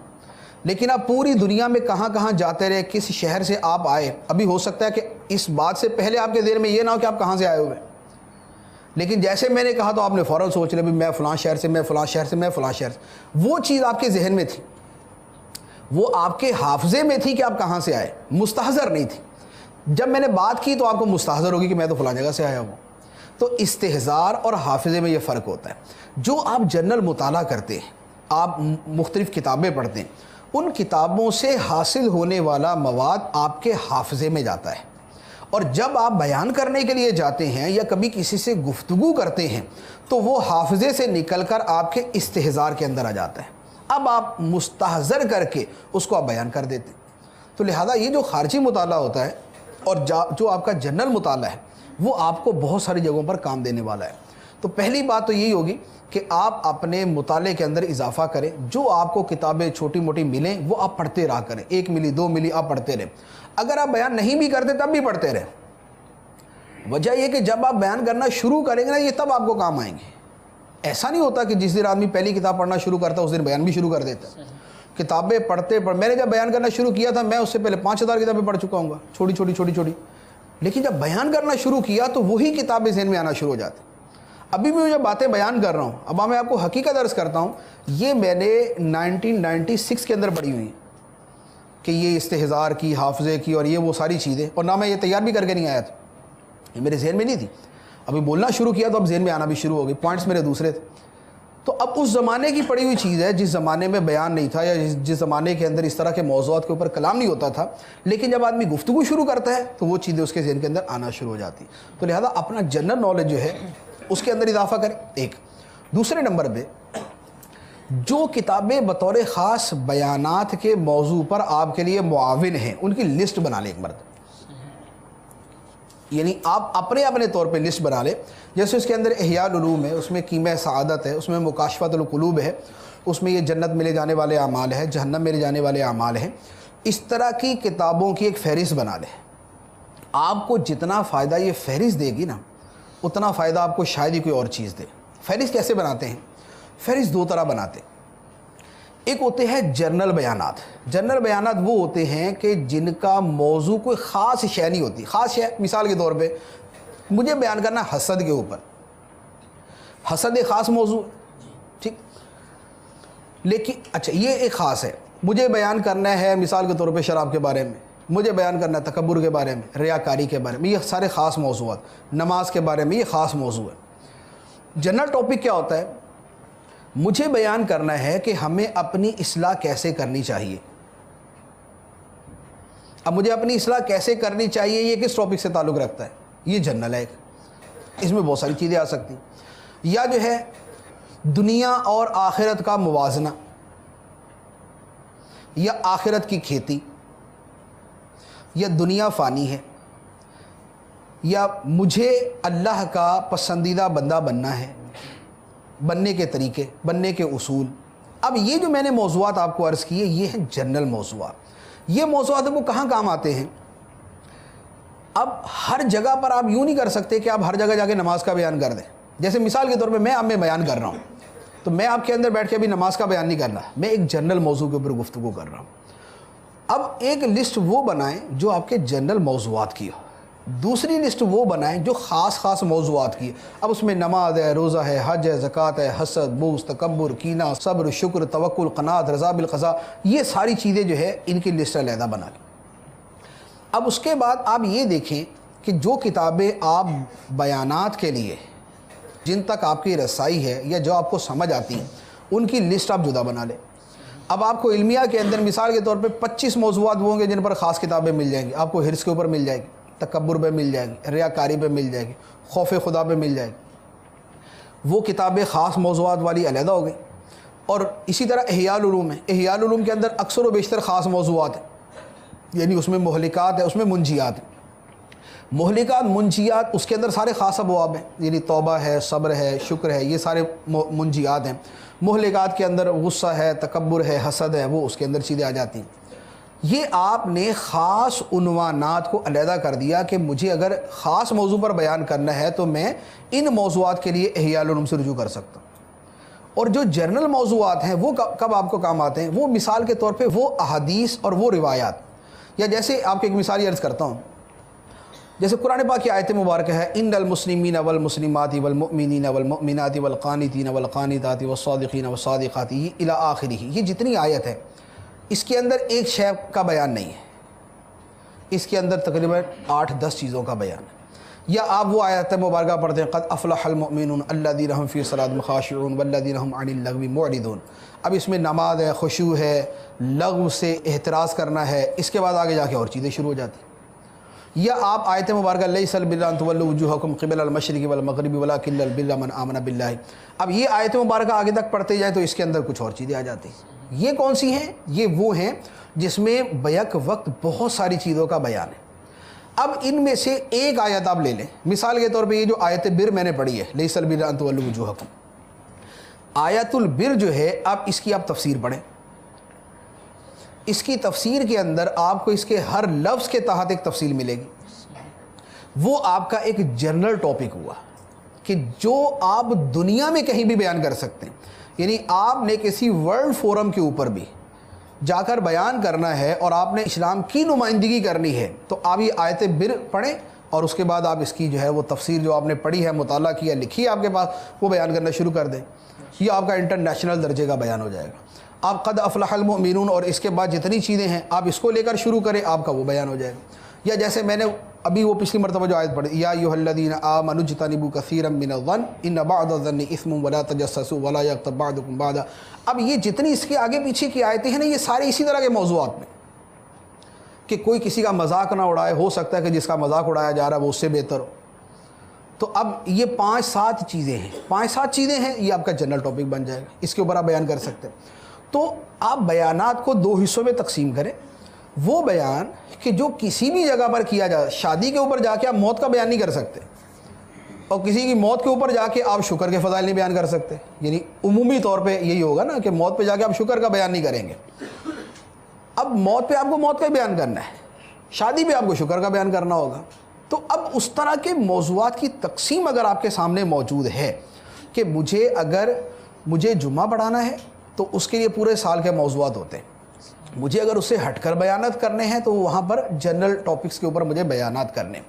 لیکن آپ پوری دنیا میں کہاں جاتے رہے، کس شہر سے آپ آئے، ابھی ہو سکتا ہے کہ اس بات سے پہلے آپ کے ذہن میں یہ نہ ہو کہ آپ کہاں سے آئے ہوئے، لیکن جیسے میں نے کہا تو آپ نے فوراً سوچ لیا بھی میں فلاں شہر سے، میں فلاں شہر سے، میں فلاں شہر سے. وہ چیز آپ کے ذہن میں تھی، وہ آپ کے حافظے میں تھی کہ آپ کہاں سے آئے، مستحضر نہیں تھی۔ جب میں نے بات کی تو آپ کو مستحضر ہوگی کہ میں تو فلاں جگہ سے آیا ہوں۔ تو استحضار اور حافظے میں یہ فرق ہوتا ہے۔ جو آپ جنرل مطالعہ کرتے ہیں، آپ مختلف کتابیں پڑھتے ہیں، ان کتابوں سے حاصل ہونے والا مواد آپ کے حافظے میں جاتا ہے، اور جب آپ بیان کرنے کے لیے جاتے ہیں یا کبھی کسی سے گفتگو کرتے ہیں تو وہ حافظے سے نکل کر آپ کے استحضار کے اندر آ جاتا ہے۔ اب آپ مستحضر کر کے اس کو آپ بیان کر دیتے ہیں۔ تو لہذا یہ جو خارجی مطالعہ ہوتا ہے اور جو آپ کا جنرل مطالعہ ہے وہ آپ کو بہت ساری جگہوں پر کام دینے والا ہے۔ تو پہلی بات تو یہی ہوگی کہ آپ اپنے مطالعے کے اندر اضافہ کریں، جو آپ کو کتابیں چھوٹی موٹی ملیں وہ آپ پڑھتے رہا کریں، 1 ملی 2 ملی آپ پڑھتے رہیں۔ اگر آپ بیان نہیں بھی کرتے تب بھی پڑھتے رہیں۔ وجہ یہ کہ جب آپ بیان کرنا شروع کریں گے نا، یہ تب آپ کو کام آئیں گے۔ ایسا نہیں ہوتا کہ جس دن آدمی پہلی کتاب پڑھنا شروع کرتا ہے اس دن بیان بھی شروع کر دیتا ہے۔ کتابیں پڑھتے میں نے جب بیان کرنا شروع کیا تھا میں اس سے پہلے 5000 کتابیں پڑھ چکا ہوں گا، چھوٹی، لیکن جب بیان کرنا شروع کیا تو وہی کتابیں ذہن میں آنا شروع ہو جاتی۔ ابھی بھی جو باتیں بیان کر رہا ہوں، اب میں آپ کو حقیقت عرض کرتا ہوں، یہ میں نے 1996 کے اندر پڑھی ہوئی کہ یہ استحضار کی، حافظے کی اور یہ وہ ساری چیزیں، اور نہ میں یہ تیار بھی کر کے نہیں آیا تھا، یہ میرے ذہن میں نہیں تھی۔ ابھی بولنا شروع کیا تو اب ذہن میں آنا بھی شروع ہو گئی، پوائنٹس میرے دوسرے تھے۔ تو اب اس زمانے کی پڑھی ہوئی چیز ہے جس زمانے میں بیان نہیں تھا، یا جس زمانے کے اندر اس طرح کے موضوعات کے اوپر کلام نہیں ہوتا تھا، لیکن جب آدمی گفتگو شروع کرتا ہے تو وہ چیزیں اس کے ذہن کے اندر آنا شروع ہو جاتی۔ تو لہذا اپنا جنرل نالج جو ہے اس کے اندر اضافہ کریں، ایک۔ دوسرے نمبر پہ جو کتابیں بطور خاص بیانات کے موضوع پر آپ کے لیے معاون ہیں ان کی لسٹ بنا لیں ایک مرتبہ، یعنی آپ اپنے طور پہ لسٹ بنا لیں۔ جیسے اس کے اندر احیاء العلوم ہے، اس میں کیمہ سعادت ہے، اس میں مکاشفۃ القلوب ہے، اس میں یہ جنت میں لے جانے والے اعمال ہے، جہنم میں لے جانے والے اعمال ہیں۔ اس طرح کی کتابوں کی ایک فہرست بنا لیں۔ آپ کو جتنا فائدہ یہ فہرست دے گی نا، اتنا فائدہ آپ کو شاید ہی کوئی اور چیز دے۔ فہرست کیسے بناتے ہیں؟ فہرست 2 طرح بناتے ہیں۔ ایک ہوتے ہیں جنرل بیانات۔ جنرل بیانات وہ ہوتے ہیں کہ جن کا موضوع کوئی خاص شے نہیں ہوتی۔ خاص شے مثال کے طور پہ مجھے بیان کرنا حسد کے اوپر، حسد ایک خاص موضوع ہے، ٹھیک، لیکن اچھا یہ ایک خاص ہے۔ مجھے بیان کرنا ہے مثال کے طور پہ شراب کے بارے میں، مجھے بیان کرنا ہے تکبر کے بارے میں، ریاکاری کے بارے میں، یہ سارے خاص موضوعات، نماز کے بارے میں یہ خاص موضوع ہے۔ جنرل ٹاپک کیا ہوتا ہے؟ مجھے بیان کرنا ہے کہ ہمیں اپنی اصلاح کیسے کرنی چاہیے۔ اب مجھے اپنی اصلاح کیسے کرنی چاہیے یہ کس ٹاپک سے تعلق رکھتا ہے؟ یہ جنرل ہے، اس میں بہت ساری چیزیں آ سکتی ہیں۔ یا جو ہے دنیا اور آخرت کا موازنہ، یا آخرت کی کھیتی، یا دنیا فانی ہے، یا مجھے اللہ کا پسندیدہ بندہ بننا ہے، بننے کے طریقے، بننے کے اصول۔ اب یہ جو میں نے موضوعات آپ کو عرض کیے یہ ہیں جنرل موضوعات۔ یہ موضوعات وہ کہاں کام آتے ہیں؟ اب ہر جگہ پر آپ یوں نہیں کر سکتے کہ آپ ہر جگہ جا کے نماز کا بیان کر دیں۔ جیسے مثال کے طور پہ میں اب میں بیان کر رہا ہوں تو میں آپ کے اندر بیٹھ کے ابھی نماز کا بیان نہیں کرنا، میں ایک جنرل موضوع کے اوپر گفتگو کر رہا ہوں۔ اب ایک لسٹ وہ بنائیں جو آپ کے جنرل موضوعات کی ہو، دوسری لسٹ وہ بنائیں جو خاص موضوعات کی ہے۔ اب اس میں نماز ہے، روزہ ہے، حج ہے، زکوٰۃ ہے، حسد، بغض، تکبر، کینہ، صبر، شکر، توکل، قناعت، رضا بالقضاء، یہ ساری چیزیں جو ہے ان کی لسٹ علیحدہ بنا لیں۔ اب اس کے بعد آپ یہ دیکھیں کہ جو کتابیں آپ بیانات کے لیے جن تک آپ کی رسائی ہے یا جو آپ کو سمجھ آتی ہیں ان کی لسٹ آپ جدا بنا لیں۔ اب آپ کو علمیہ کے اندر مثال کے طور پہ 25 موضوعات وہ ہوں گے جن پر خاص کتابیں مل جائیں گی۔ آپ کو حرص کے اوپر مل جائے گی، تکبر پہ مل جائے گی، ریاکاری پہ مل جائے گی، خوف خدا پہ مل جائے گی۔ وہ کتابیں خاص موضوعات والی علیحدہ ہو گئی۔ اور اسی طرح احیاء العلوم ہے، احیاء العلوم کے اندر اکثر و بیشتر خاص موضوعات ہیں، یعنی اس میں مہلکات ہے، اس میں منجیات ہیں۔ مہلکات، منجیات، اس کے اندر سارے خاص ابواب ہیں، یعنی توبہ ہے، صبر ہے، شکر ہے، یہ سارے منجیات ہیں۔ مہلکات کے اندر غصہ ہے، تکبر ہے، حسد ہے، وہ اس کے اندر چیزیں آ جاتی ہیں۔ یہ آپ نے خاص عنوانات کو علیحدہ کر دیا کہ مجھے اگر خاص موضوع پر بیان کرنا ہے تو میں ان موضوعات کے لیے احیاء العلوم سے رجوع کر سکتا ہوں۔ اور جو جنرل موضوعات ہیں وہ کب آپ کو کام آتے ہیں؟ وہ مثال کے طور پہ وہ احادیث اور وہ روایات، یا جیسے آپ کو ایک مثال عرض کرتا ہوں، جیسے قرآن پاک کی آیت مبارکہ ہے ان المسلمین والمسلمات والمؤمنین والمؤمنات والقانتین والقانتات والصادقین والصادقات الی آخرہ، یہ جتنی آیت ہے اس کے اندر ایک شے کا بیان نہیں ہے، اس کے اندر تقریباً 8-10 چیزوں کا بیان ہے۔ یا آپ وہ آیت مبارکہ پڑھتے ہیں قد افلح المؤمنون الذین هم فی صلاتہم خاشعون والذین هم عن اللغو معرضون، اب اس میں نماز ہے، خشوع ہے، لغو سے احتراز کرنا ہے، اس کے بعد آگے جا کے اور چیزیں شروع ہو جاتی ہیں۔ یا آپ آیت مبارکہ لیس البر ان تولوا وجوہکم قبل المشرق والمغرب ولکن البر من آمن باللہ، اب یہ آیت مبارکہ آگے تک پڑھتے جائیں تو اس کے اندر کچھ اور چیزیں آ جاتی ہیں۔ یہ کون سی ہیں؟ یہ وہ ہیں جس میں بیک وقت بہت ساری چیزوں کا بیان ہے۔ اب ان میں سے ایک آیت آپ لے لیں، مثال کے طور پہ یہ جو آیت بر میں نے پڑھی ہے لیس البر ان تولوا وجوہکم، آیت البر جو ہے، اب اس کی آپ تفسیر پڑھیں، اس کی تفسیر کے اندر آپ کو اس کے ہر لفظ کے تحت ایک تفصیل ملے گی۔ وہ آپ کا ایک جنرل ٹاپک ہوا کہ جو آپ دنیا میں کہیں بھی بیان کر سکتے ہیں، یعنی آپ نے کسی ورلڈ فورم کے اوپر بھی جا کر بیان کرنا ہے اور آپ نے اسلام کی نمائندگی کرنی ہے تو آپ یہ آیت بر پڑھیں اور اس کے بعد آپ اس کی جو ہے وہ تفسیر جو آپ نے پڑھی ہے، مطالعہ کیا، لکھی ہے آپ کے پاس، وہ بیان کرنا شروع کر دیں۔ یہ آپ کا انٹرنیشنل درجے کا بیان ہو جائے گا۔ آپ قد افلح المؤمنون اور اس کے بعد جتنی چیزیں ہیں آپ اس کو لے کر شروع کریں، آپ کا وہ بیان ہو جائے گا۔ یا جیسے میں نے ابھی وہ پچھلی مرتبہ جو آیت پڑھی، یا ایھا الذین آمنوا اجتنبوا کثیرا من الظن ان بعض الظن اثم ولا تجسسوا ولا یغتب بعضکم بعضا، اب یہ جتنی اس کے آگے پیچھے کی آیتیں ہیں نا، یہ سارے اسی طرح کے موضوعات میں کہ کوئی کسی کا مذاق نہ اڑائے، ہو سکتا ہے کہ جس کا مذاق اڑایا جا رہا ہے وہ اس سے بہتر ہو۔ تو اب یہ 5-7 چیزیں ہیں، 5-7 چیزیں ہیں، یہ آپ کا جنرل ٹاپک بن جائے گا، اس کے اوپر آپ بیان کر سکتے ہیں۔ تو آپ بیانات کو 2 حصوں میں تقسیم کریں، وہ بیان کہ جو کسی بھی جگہ پر کیا جائے، شادی کے اوپر جا کے آپ موت کا بیان نہیں کر سکتے، اور کسی کی موت کے اوپر جا کے آپ شکر کے فضائل نہیں بیان کر سکتے، یعنی عمومی طور پہ یہی ہوگا نا کہ موت پہ جا کے آپ شکر کا بیان نہیں کریں گے۔ اب موت پہ آپ کو موت کا بیان کرنا ہے، شادی پہ آپ کو شکر کا بیان کرنا ہوگا۔ تو اب اس طرح کے موضوعات کی تقسیم اگر آپ کے سامنے موجود ہے کہ مجھے جمعہ پڑھانا ہے تو اس کے لیے پورے سال کے موضوعات ہوتے ہیں، مجھے اگر اس سے ہٹ کر بیانات کرنے ہیں تو وہاں پر جنرل ٹاپکس کے اوپر مجھے بیانات کرنے ہیں۔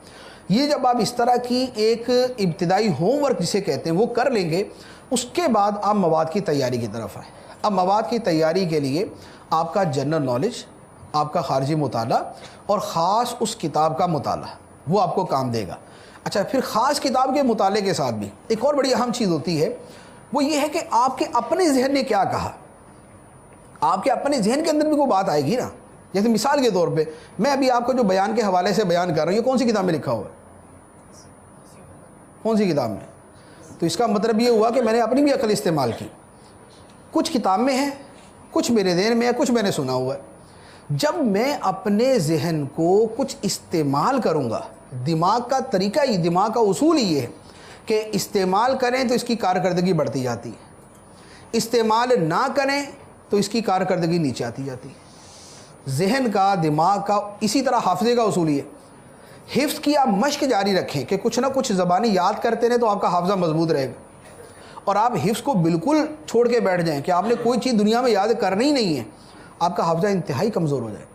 یہ جب آپ اس طرح کی ایک ابتدائی ہوم ورک جسے کہتے ہیں وہ کر لیں گے، اس کے بعد آپ مواد کی تیاری کی طرف آئیں۔ اب مواد کی تیاری کے لیے آپ کا جنرل نالج، آپ کا خارجی مطالعہ اور خاص اس کتاب کا مطالعہ وہ آپ کو کام دے گا۔ اچھا، پھر خاص کتاب کے مطالعے کے ساتھ بھی ایک اور بڑی اہم چیز ہوتی ہے، وہ یہ ہے کہ آپ کے اپنے ذہن نے کیا کہا، آپ کے اپنے ذہن کے اندر بھی کوئی بات آئے گی نا۔ جیسے مثال کے طور پہ میں ابھی آپ کو جو بیان کے حوالے سے بیان کر رہا ہوں، یہ کون سی کتاب میں لکھا ہوا ہے؟ کون سی کتاب میں؟ تو اس کا مطلب یہ ہوا کہ میں نے اپنی بھی عقل استعمال کی، کچھ کتاب میں ہے، کچھ میرے ذہن میں ہے، کچھ میں نے سنا ہوا ہے۔ جب میں اپنے ذہن کو کچھ استعمال کروں گا، دماغ کا طریقہ ہی، دماغ کا اصول ہی یہ ہے کہ استعمال کریں تو اس کی کارکردگی بڑھتی جاتی ہے، استعمال نہ کریں تو اس کی کارکردگی نیچے آتی جاتی ہے۔ ذہن کا، دماغ کا، اسی طرح حافظے کا اصول ہی ہے۔ حفظ کی آپ مشق جاری رکھیں کہ کچھ نہ کچھ زبانی یاد کرتے رہیں تو آپ کا حافظہ مضبوط رہے گا، اور آپ حفظ کو بالکل چھوڑ کے بیٹھ جائیں کہ آپ نے کوئی چیز دنیا میں یاد کرنی ہی نہیں ہے، آپ کا حافظہ انتہائی کمزور ہو جائے۔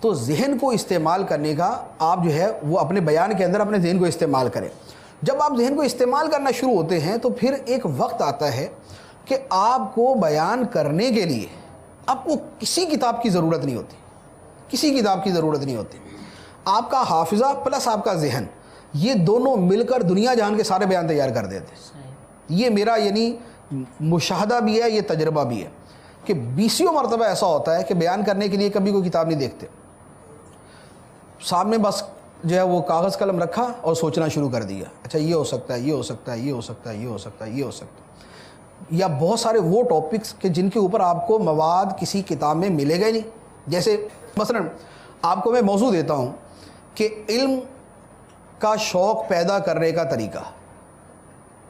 تو ذہن کو استعمال کرنے کا آپ جو ہے وہ اپنے بیان کے اندر اپنے ذہن کو استعمال کریں۔ جب آپ ذہن کو استعمال کرنا شروع ہوتے ہیں تو پھر ایک وقت آتا ہے کہ آپ کو بیان کرنے کے لیے آپ کو کسی کتاب کی ضرورت نہیں ہوتی، کسی کتاب کی ضرورت نہیں ہوتی۔ آپ کا حافظہ پلس آپ کا ذہن، یہ دونوں مل کر دنیا جہان کے سارے بیان تیار کر دیتے ہیں۔ یہ میرا یعنی مشاہدہ بھی ہے، یہ تجربہ بھی ہے کہ 20 مرتبہ ایسا ہوتا ہے کہ بیان کرنے کے لیے کبھی کوئی کتاب نہیں دیکھتے، سامنے بس جو ہے وہ کاغذ قلم رکھا اور سوچنا شروع کر دیا، اچھا یہ ہو سکتا ہے، یہ ہو سکتا ہے، یہ ہو سکتا ہے، یہ ہو سکتا ہے، یہ ہو سکتا ہے۔ یا بہت سارے وہ ٹاپکس کہ جن کے اوپر آپ کو مواد کسی کتاب میں ملے گا ہی نہیں۔ جیسے مثلا آپ کو میں موضوع دیتا ہوں کہ علم کا شوق پیدا کرنے کا طریقہ،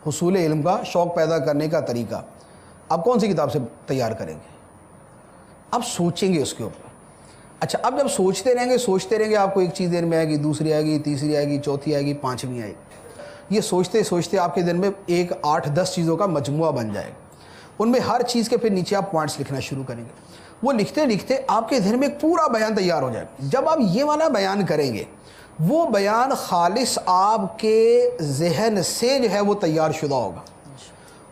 حصول علم کا شوق پیدا کرنے کا طریقہ، آپ کون سی کتاب سے تیار کریں گے؟ اب سوچیں گے اس کے اوپر۔ اچھا، اب جب سوچتے رہیں گے آپ کو ایک چیز دیر میں آئے گی، دوسری آئے گی، تیسری آئے گی، چوتھی آئے گی، 5ویں آئے گی۔ یہ سوچتے آپ کے دن میں 8-10 چیزوں کا مجموعہ بن جائے گا۔ ان میں ہر چیز کے پھر نیچے آپ پوائنٹس لکھنا شروع کریں گے۔ وہ لکھتے آپ کے ذہن میں ایک پورا بیان تیار ہو جائے گا۔ جب آپ یہ والا بیان کریں گے، وہ بیان خالص آپ کے ذہن سے جو ہے وہ تیار شدہ ہوگا،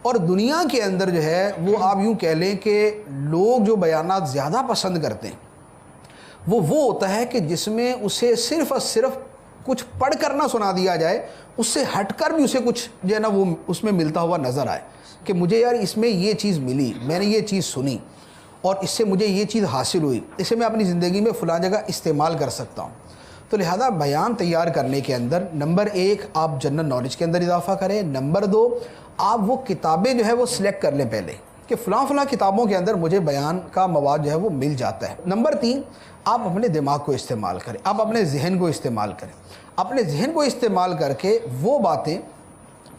اور دنیا کے اندر جو ہے وہ آپ یوں کہہ لیں کہ لوگ جو بیانات زیادہ پسند کرتے ہیں وہ ہوتا ہے کہ جس میں اسے صرف اور صرف کچھ پڑھ کر نہ سنا دیا جائے، اس سے ہٹ کر بھی اسے کچھ جو ہے نا وہ اس میں ملتا ہوا نظر آئے کہ مجھے یار اس میں یہ چیز ملی، میں نے یہ چیز سنی اور اس سے مجھے یہ چیز حاصل ہوئی، اسے میں اپنی زندگی میں فلاں جگہ استعمال کر سکتا ہوں۔ تو لہذا بیان تیار کرنے کے اندر نمبر 1 آپ جنرل نالج کے اندر اضافہ کریں، نمبر 2 آپ وہ کتابیں جو ہے وہ سلیکٹ کر لیں پہلے کہ فلاں کتابوں کے اندر مجھے بیان کا مواد جو ہے وہ مل جاتا ہے۔ نمبر 3 آپ اپنے دماغ کو استعمال کریں، آپ اپنے ذہن کو استعمال کریں، اپنے ذہن کو استعمال کر کے وہ باتیں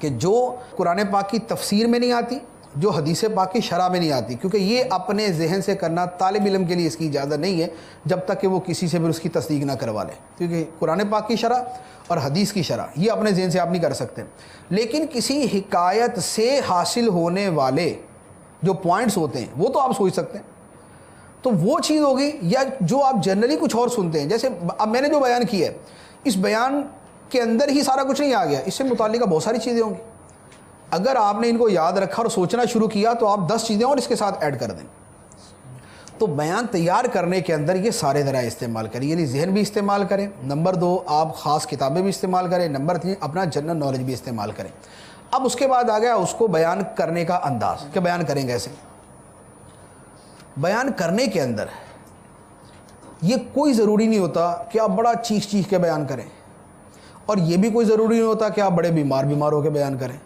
کہ جو قرآن پاک کی تفسیر میں نہیں آتی، جو حدیث پاک کی شرح میں نہیں آتی، کیونکہ یہ اپنے ذہن سے کرنا طالب علم کے لیے اس کی اجازت نہیں ہے جب تک کہ وہ کسی سے پھر اس کی تصدیق نہ کروا لے، کیونکہ قرآن پاک کی شرح اور حدیث کی شرح یہ اپنے ذہن سے آپ نہیں کر سکتے، لیکن کسی حکایت سے حاصل ہونے والے جو پوائنٹس ہوتے ہیں وہ تو آپ سوچ سکتے ہیں۔ تو وہ چیز ہوگی، یا جو آپ جنرلی کچھ اور سنتے ہیں، جیسے اب میں نے جو بیان کیا ہے اس بیان کے اندر ہی سارا کچھ نہیں آ گیا، اس سے متعلقہ بہت ساری چیزیں ہوں گی، اگر آپ نے ان کو یاد رکھا اور سوچنا شروع کیا تو آپ 10 چیزیں اور اس کے ساتھ ایڈ کر دیں۔ تو بیان تیار کرنے کے اندر یہ سارے ذرائع استعمال کریں، یعنی ذہن بھی استعمال کریں، نمبر 2 آپ خاص کتابیں بھی استعمال کریں، نمبر 3 اپنا جنرل نالج بھی استعمال کریں۔ اب اس کے بعد آ گیا اس کو بیان کرنے کا انداز کہ بیان کریں کیسے۔ بیان کرنے کے اندر یہ کوئی ضروری نہیں ہوتا کہ آپ بڑا چیخ کے بیان کریں، اور یہ بھی کوئی ضروری نہیں ہوتا کہ آپ بڑے بیمار ہو کے بیان کریں۔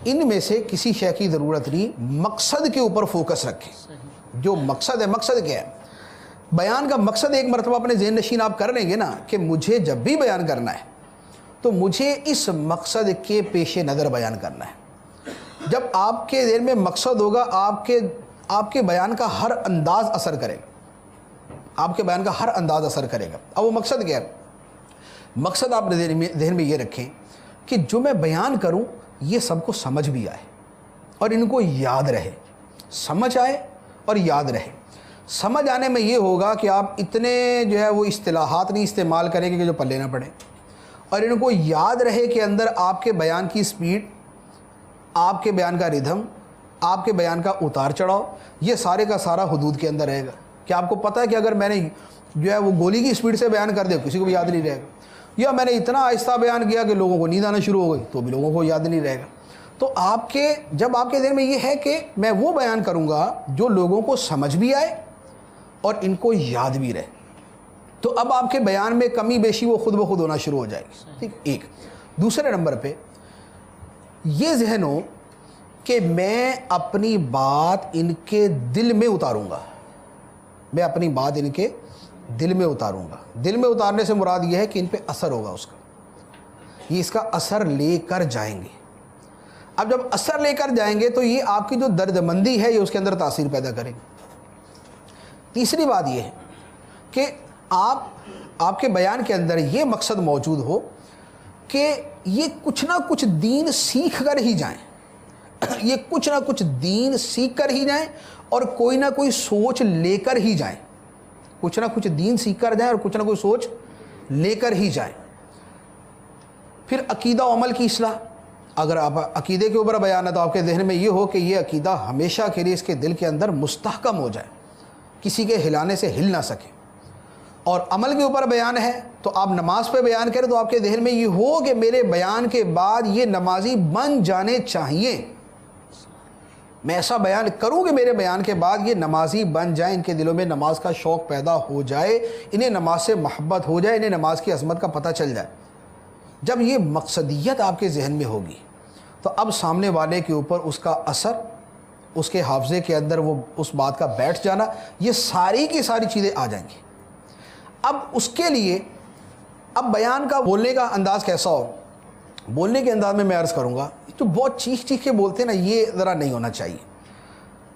ان میں سے کسی شے کی ضرورت نہیں، مقصد کے اوپر فوکس رکھیں۔ جو مقصد ہے، مقصد کیا ہے؟ بیان کا مقصد ایک مرتبہ اپنے ذہن نشین آپ کر لیں گے نا کہ مجھے جب بھی بیان کرنا ہے تو مجھے اس مقصد کے پیش نظر بیان کرنا ہے۔ جب آپ کے ذہن میں مقصد ہوگا آپ کے بیان کا ہر انداز اثر کرے گا، آپ کے بیان کا ہر انداز اثر کرے گا۔ اب وہ مقصد کیا ہے؟ مقصد آپ ذہن میں یہ رکھیں کہ جو میں بیان کروں یہ سب کو سمجھ بھی آئے اور ان کو یاد رہے، سمجھ آئے اور یاد رہے۔ سمجھ آنے میں یہ ہوگا کہ آپ اتنے جو ہے وہ اصطلاحات نہیں استعمال کریں گے کہ جو پلے نہ پڑیں، اور ان کو یاد رہے کہ اندر آپ کے بیان کی سپیڈ، آپ کے بیان کا ردھم، آپ کے بیان کا اتار چڑھاؤ، یہ سارے کا سارا حدود کے اندر رہے گا کہ آپ کو پتہ ہے کہ اگر میں نے جو ہے وہ گولی کی سپیڈ سے بیان کر دے کسی کو بھی یاد نہیں رہے گا، یا میں نے اتنا آہستہ بیان کیا کہ لوگوں کو نیند آنا شروع ہو گئی تو بھی لوگوں کو یاد نہیں رہے گا۔ تو جب آپ کے ذہن میں یہ ہے کہ میں وہ بیان کروں گا جو لوگوں کو سمجھ بھی آئے اور ان کو یاد بھی رہے، تو اب آپ کے بیان میں کمی بیشی وہ خود بخود ہونا شروع ہو جائے گی۔ ٹھیک، ایک دوسرے نمبر پہ یہ ذہن ہو کہ میں اپنی بات ان کے دل میں اتاروں گا، میں اپنی بات ان کے دل میں اتاروں گا۔ دل میں اتارنے سے مراد یہ ہے کہ ان پہ اثر ہوگا اس کا، یہ اس کا اثر لے کر جائیں گے۔ اب جب اثر لے کر جائیں گے تو یہ آپ کی جو درد مندی ہے یہ اس کے اندر تاثیر پیدا کرے گی۔ تیسری بات یہ ہے کہ آپ کے بیان کے اندر یہ مقصد موجود ہو کہ یہ کچھ نہ کچھ دین سیکھ کر ہی جائیں، یہ کچھ نہ کچھ دین سیکھ کر ہی جائیں اور کوئی نہ کوئی سوچ لے کر ہی جائیں، کچھ نہ کچھ دین سیکھ کر جائیں اور کچھ نہ کوئی سوچ لے کر ہی جائیں۔ پھر عقیدہ و عمل کی اصلاح، اگر آپ عقیدے کے اوپر بیان ہے تو آپ کے ذہن میں یہ ہو کہ یہ عقیدہ ہمیشہ کے لیے اس کے دل کے اندر مستحکم ہو جائے، کسی کے ہلانے سے ہل نہ سکے۔ اور عمل کے اوپر بیان ہے تو آپ نماز پہ بیان کریں تو آپ کے ذہن میں یہ ہو کہ میرے بیان کے بعد یہ نمازی بن جانے چاہیے، میں ایسا بیان کروں کہ میرے بیان کے بعد یہ نمازی بن جائیں، ان کے دلوں میں نماز کا شوق پیدا ہو جائے، انہیں نماز سے محبت ہو جائے، انہیں نماز کی عظمت کا پتہ چل جائے۔ جب یہ مقصدیت آپ کے ذہن میں ہوگی تو اب سامنے والے کے اوپر اس کا اثر، اس کے حافظے کے اندر وہ اس بات کا بیٹھ جانا، یہ ساری کی ساری چیزیں آ جائیں گی۔ اب اس کے لیے اب بیان کا بولنے کا انداز کیسا ہو؟ بولنے کے انداز میں عرض کروں گا تو بہت چیخ کے بولتے ہیں نا، یہ ذرا نہیں ہونا چاہیے۔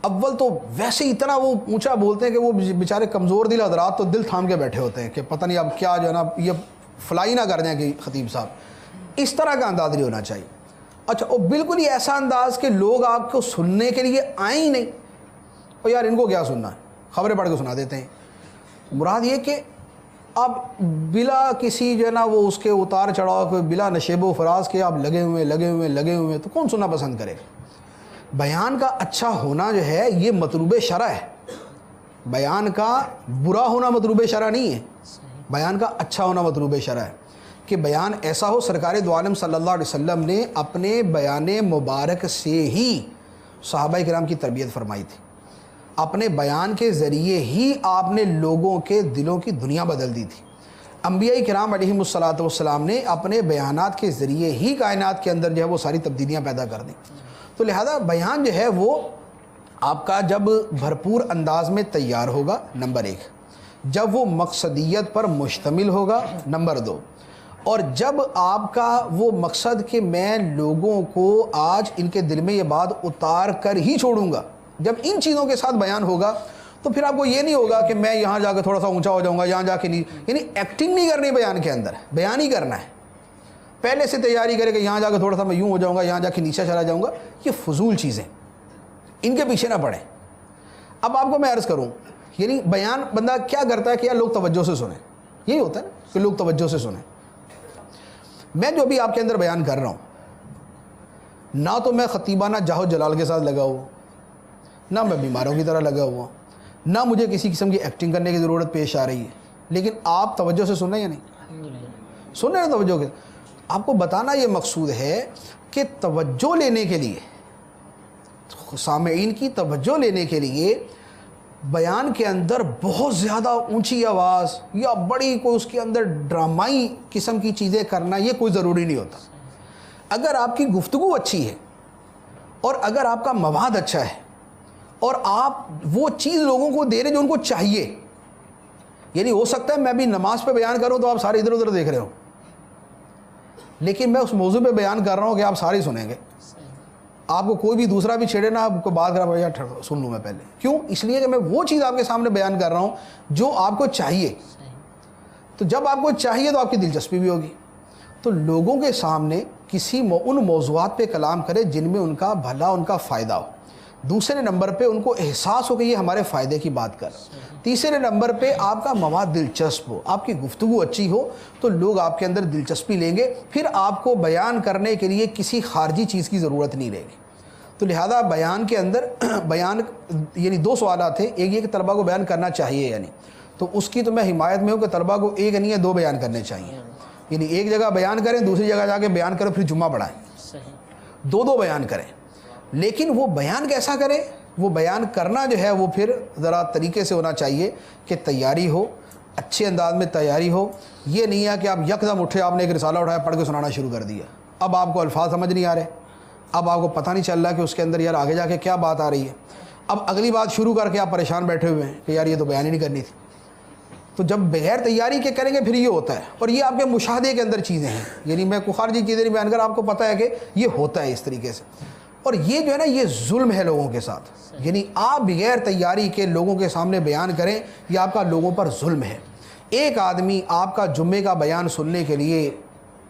اول تو ویسے اتنا وہ اونچا بولتے ہیں کہ وہ بیچارے کمزور دل حضرات تو دل تھام کے بیٹھے ہوتے ہیں کہ پتہ نہیں اب کیا جو ہے نا یہ فلائی نہ کر دیں کہ خطیب صاحب، اس طرح کا انداز نہیں ہونا چاہیے۔ اچھا، اور بالکل ہی ایسا انداز کہ لوگ آپ کو سننے کے لیے آئیں ہی نہیں، اور یار ان کو کیا سننا ہے، خبریں پڑھ کے سنا دیتے ہیں۔ مراد یہ کہ آپ بلا کسی جو ہے نا وہ اس کے اتار چڑھاؤ کے، بلا نشیب و فراز کے آپ لگے ہوئے تو کون سننا پسند کرے گا؟ بیان کا اچھا ہونا جو ہے یہ مطلوب شرع ہے، بیان کا برا ہونا مطلوب شرع نہیں ہے، بیان کا اچھا ہونا مطلوب شرع ہے کہ بیان ایسا ہو۔ سرکار دو عالم صلی اللہ علیہ وسلم نے اپنے بیان مبارک سے ہی صحابہ کرام کی تربیت فرمائی تھی، اپنے بیان کے ذریعے ہی آپ نے لوگوں کے دلوں کی دنیا بدل دی تھی۔ انبیاء کرام علیہم الصلاۃ والسلام نے اپنے بیانات کے ذریعے ہی کائنات کے اندر جو ہے وہ ساری تبدیلیاں پیدا کر دیں۔ تو لہذا بیان جو ہے وہ آپ کا جب بھرپور انداز میں تیار ہوگا، نمبر 1، جب وہ مقصدیت پر مشتمل ہوگا، نمبر 2، اور جب آپ کا وہ مقصد کہ میں لوگوں کو آج ان کے دل میں یہ بات اتار کر ہی چھوڑوں گا، جب ان چیزوں کے ساتھ بیان ہوگا تو پھر آپ کو یہ نہیں ہوگا کہ میں یہاں جا کے تھوڑا سا اونچا ہو جاؤں گا، یہاں جا کے نہیں، یعنی ایکٹنگ نہیں کرنی بیان کے اندر، بیان ہی کرنا ہے۔ پہلے سے تیاری کرے کہ یہاں جا کے تھوڑا سا میں یوں ہو جاؤں گا، یہاں جا کے نیچے چلا جاؤں گا، یہ فضول چیزیں، ان کے پیچھے نہ پڑیں۔ اب آپ کو میں عرض کروں، یعنی بیان بندہ کیا کرتا ہے کہ یار لوگ توجہ سے سنیں، یہی ہوتا ہے نا کہ لوگ توجہ سے سنیں۔ میں جو بھی آپ کے اندر بیان کر رہا ہوں، نہ تو میں خطیبانہ جاہو جلال کے ساتھ لگا ہوا، نہ میں بیماروں کی طرح لگا ہوا، نہ مجھے کسی قسم کی ایکٹنگ کرنے کی ضرورت پیش آ رہی ہے، لیکن آپ توجہ سے سن رہے ہیں یا نہیں؟ سن رہے ہیں توجہ کے؟ آپ کو بتانا یہ مقصود ہے کہ توجہ لینے کے لیے، سامعین کی توجہ لینے کے لیے بیان کے اندر بہت زیادہ اونچی آواز یا بڑی کوئی اس کے اندر ڈرامائی قسم کی چیزیں کرنا یہ کوئی ضروری نہیں ہوتا۔ اگر آپ کی گفتگو اچھی ہے اور اگر آپ کا مواد اچھا ہے اور آپ وہ چیز لوگوں کو دے رہے جو ان کو چاہیے، یعنی ہو سکتا ہے میں بھی نماز پہ بیان کروں تو آپ سارے ادھر ادھر دیکھ رہے ہو، لیکن میں اس موضوع پہ بیان کر رہا ہوں کہ آپ سارے سنیں گے، آپ کو کوئی بھی دوسرا بھی چھیڑے نا، آپ کو بات کرا یار سن لوں میں پہلے، کیوں؟ اس لیے کہ میں وہ چیز آپ کے سامنے بیان کر رہا ہوں جو آپ کو چاہیے۔ تو جب آپ کو چاہیے تو آپ کی دلچسپی بھی ہوگی، تو لوگوں کے سامنے ان موضوعات پہ کلام کرے جن میں ان کا بھلا، ان کا فائدہ ہو۔ دوسرے نمبر پہ ان کو احساس ہو کہ یہ ہمارے فائدے کی بات کر رہا ہے۔ تیسرے نمبر پہ آپ کا مواد دلچسپ ہو، آپ کی گفتگو اچھی ہو تو لوگ آپ کے اندر دلچسپی لیں گے، پھر آپ کو بیان کرنے کے لیے کسی خارجی چیز کی ضرورت نہیں رہے گی۔ تو لہذا بیان کے اندر بیان یعنی 2 سوالات ہیں، ایک یہ کہ طلباء کو بیان کرنا چاہیے یا نہیں، تو اس کی تو میں حمایت میں ہوں کہ طلباء کو ایک نہیں ہے 2 بیان کرنے چاہیے، یعنی ایک جگہ بیان کریں، دوسری جگہ جا کے بیان کریں، پھر جمعہ پڑھائیں، 2 بیان کریں۔ لیکن وہ بیان کیسا کرے؟ وہ بیان کرنا جو ہے وہ پھر ذرا طریقے سے ہونا چاہیے کہ تیاری ہو، اچھے انداز میں تیاری ہو۔ یہ نہیں ہے کہ آپ یکدم اٹھے، آپ نے ایک رسالہ اٹھایا، پڑھ کے سنانا شروع کر دیا، اب آپ کو الفاظ سمجھ نہیں آ رہے، اب آپ کو پتہ نہیں چل رہا کہ اس کے اندر یار آگے جا کے کیا بات آ رہی ہے، اب اگلی بات شروع کر کے آپ پریشان بیٹھے ہوئے ہیں کہ یار یہ تو بیان ہی نہیں کرنی تھی۔ تو جب بغیر تیاری کے کریں گے پھر یہ ہوتا ہے، اور یہ آپ کے مشاہدے کے اندر چیزیں ہیں، یعنی میں کوئی خارجی چیزیں نہیں بیان کر، آپ کو پتہ ہے کہ یہ ہوتا ہے اس طریقے سے، اور یہ جو ہے نا یہ ظلم ہے لوگوں کے ساتھ، یعنی آپ بغیر تیاری کے لوگوں کے سامنے بیان کریں، یہ آپ کا لوگوں پر ظلم ہے۔ ایک آدمی آپ کا جمعے کا بیان سننے کے لیے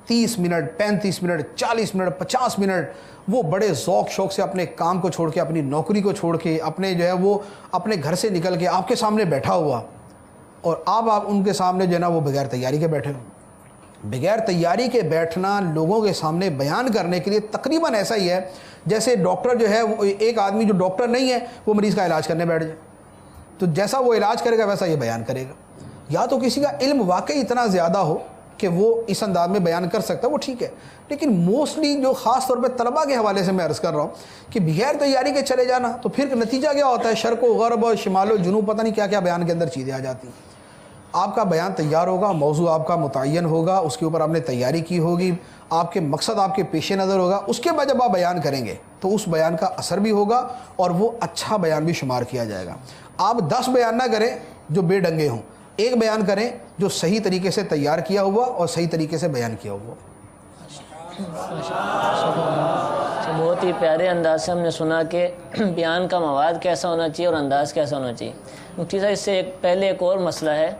30 منٹ 35 منٹ 40 منٹ 50 منٹ وہ بڑے ذوق شوق سے اپنے کام کو چھوڑ کے، اپنی نوکری کو چھوڑ کے، اپنے جو ہے وہ اپنے گھر سے نکل کے آپ کے سامنے بیٹھا ہوا، اور آپ ان کے سامنے جو ہے نا وہ بغیر تیاری کے بیٹھے ہو۔ بغیر تیاری کے بیٹھنا لوگوں کے سامنے بیان کرنے کے لیے تقریباً ایسا ہی ہے جیسے ڈاکٹر جو ہے وہ، ایک آدمی جو ڈاکٹر نہیں ہے وہ مریض کا علاج کرنے بیٹھ جائے، تو جیسا وہ علاج کرے گا ویسا یہ بیان کرے گا۔ یا تو کسی کا علم واقعی اتنا زیادہ ہو کہ وہ اس انداز میں بیان کر سکتا ہے، وہ ٹھیک ہے، لیکن موسٹلی جو خاص طور پہ طلباء کے حوالے سے میں عرض کر رہا ہوں کہ بغیر تیاری کے چلے جانا تو پھر نتیجہ کیا ہوتا ہے؟ شرق و غرب اور شمال و جنوب، پتہ نہیں کیا کیا بیان کے اندر چیزیں آ جاتی ہیں۔ آپ کا بیان تیار ہوگا، موضوع آپ کا متعین ہوگا، اس کے اوپر آپ نے تیاری کی ہوگی، آپ کے مقصد آپ کے پیش نظر ہوگا، اس کے بعد جب آپ بیان کریں گے تو اس بیان کا اثر بھی ہوگا اور وہ اچھا بیان بھی شمار کیا جائے گا۔ آپ 10 بیان نہ کریں جو بے ڈنگے ہوں، ایک بیان کریں جو صحیح طریقے سے تیار کیا ہوا اور صحیح طریقے سے بیان کیا ہوا۔ بہت ہی پیارے انداز سے ہم نے سنا کہ بیان کا مواد کیسا ہونا چاہیے اور انداز کیسا ہونا چاہیے۔ مفتی صاحب، اس سے پہلے ایک اور مسئلہ ہے،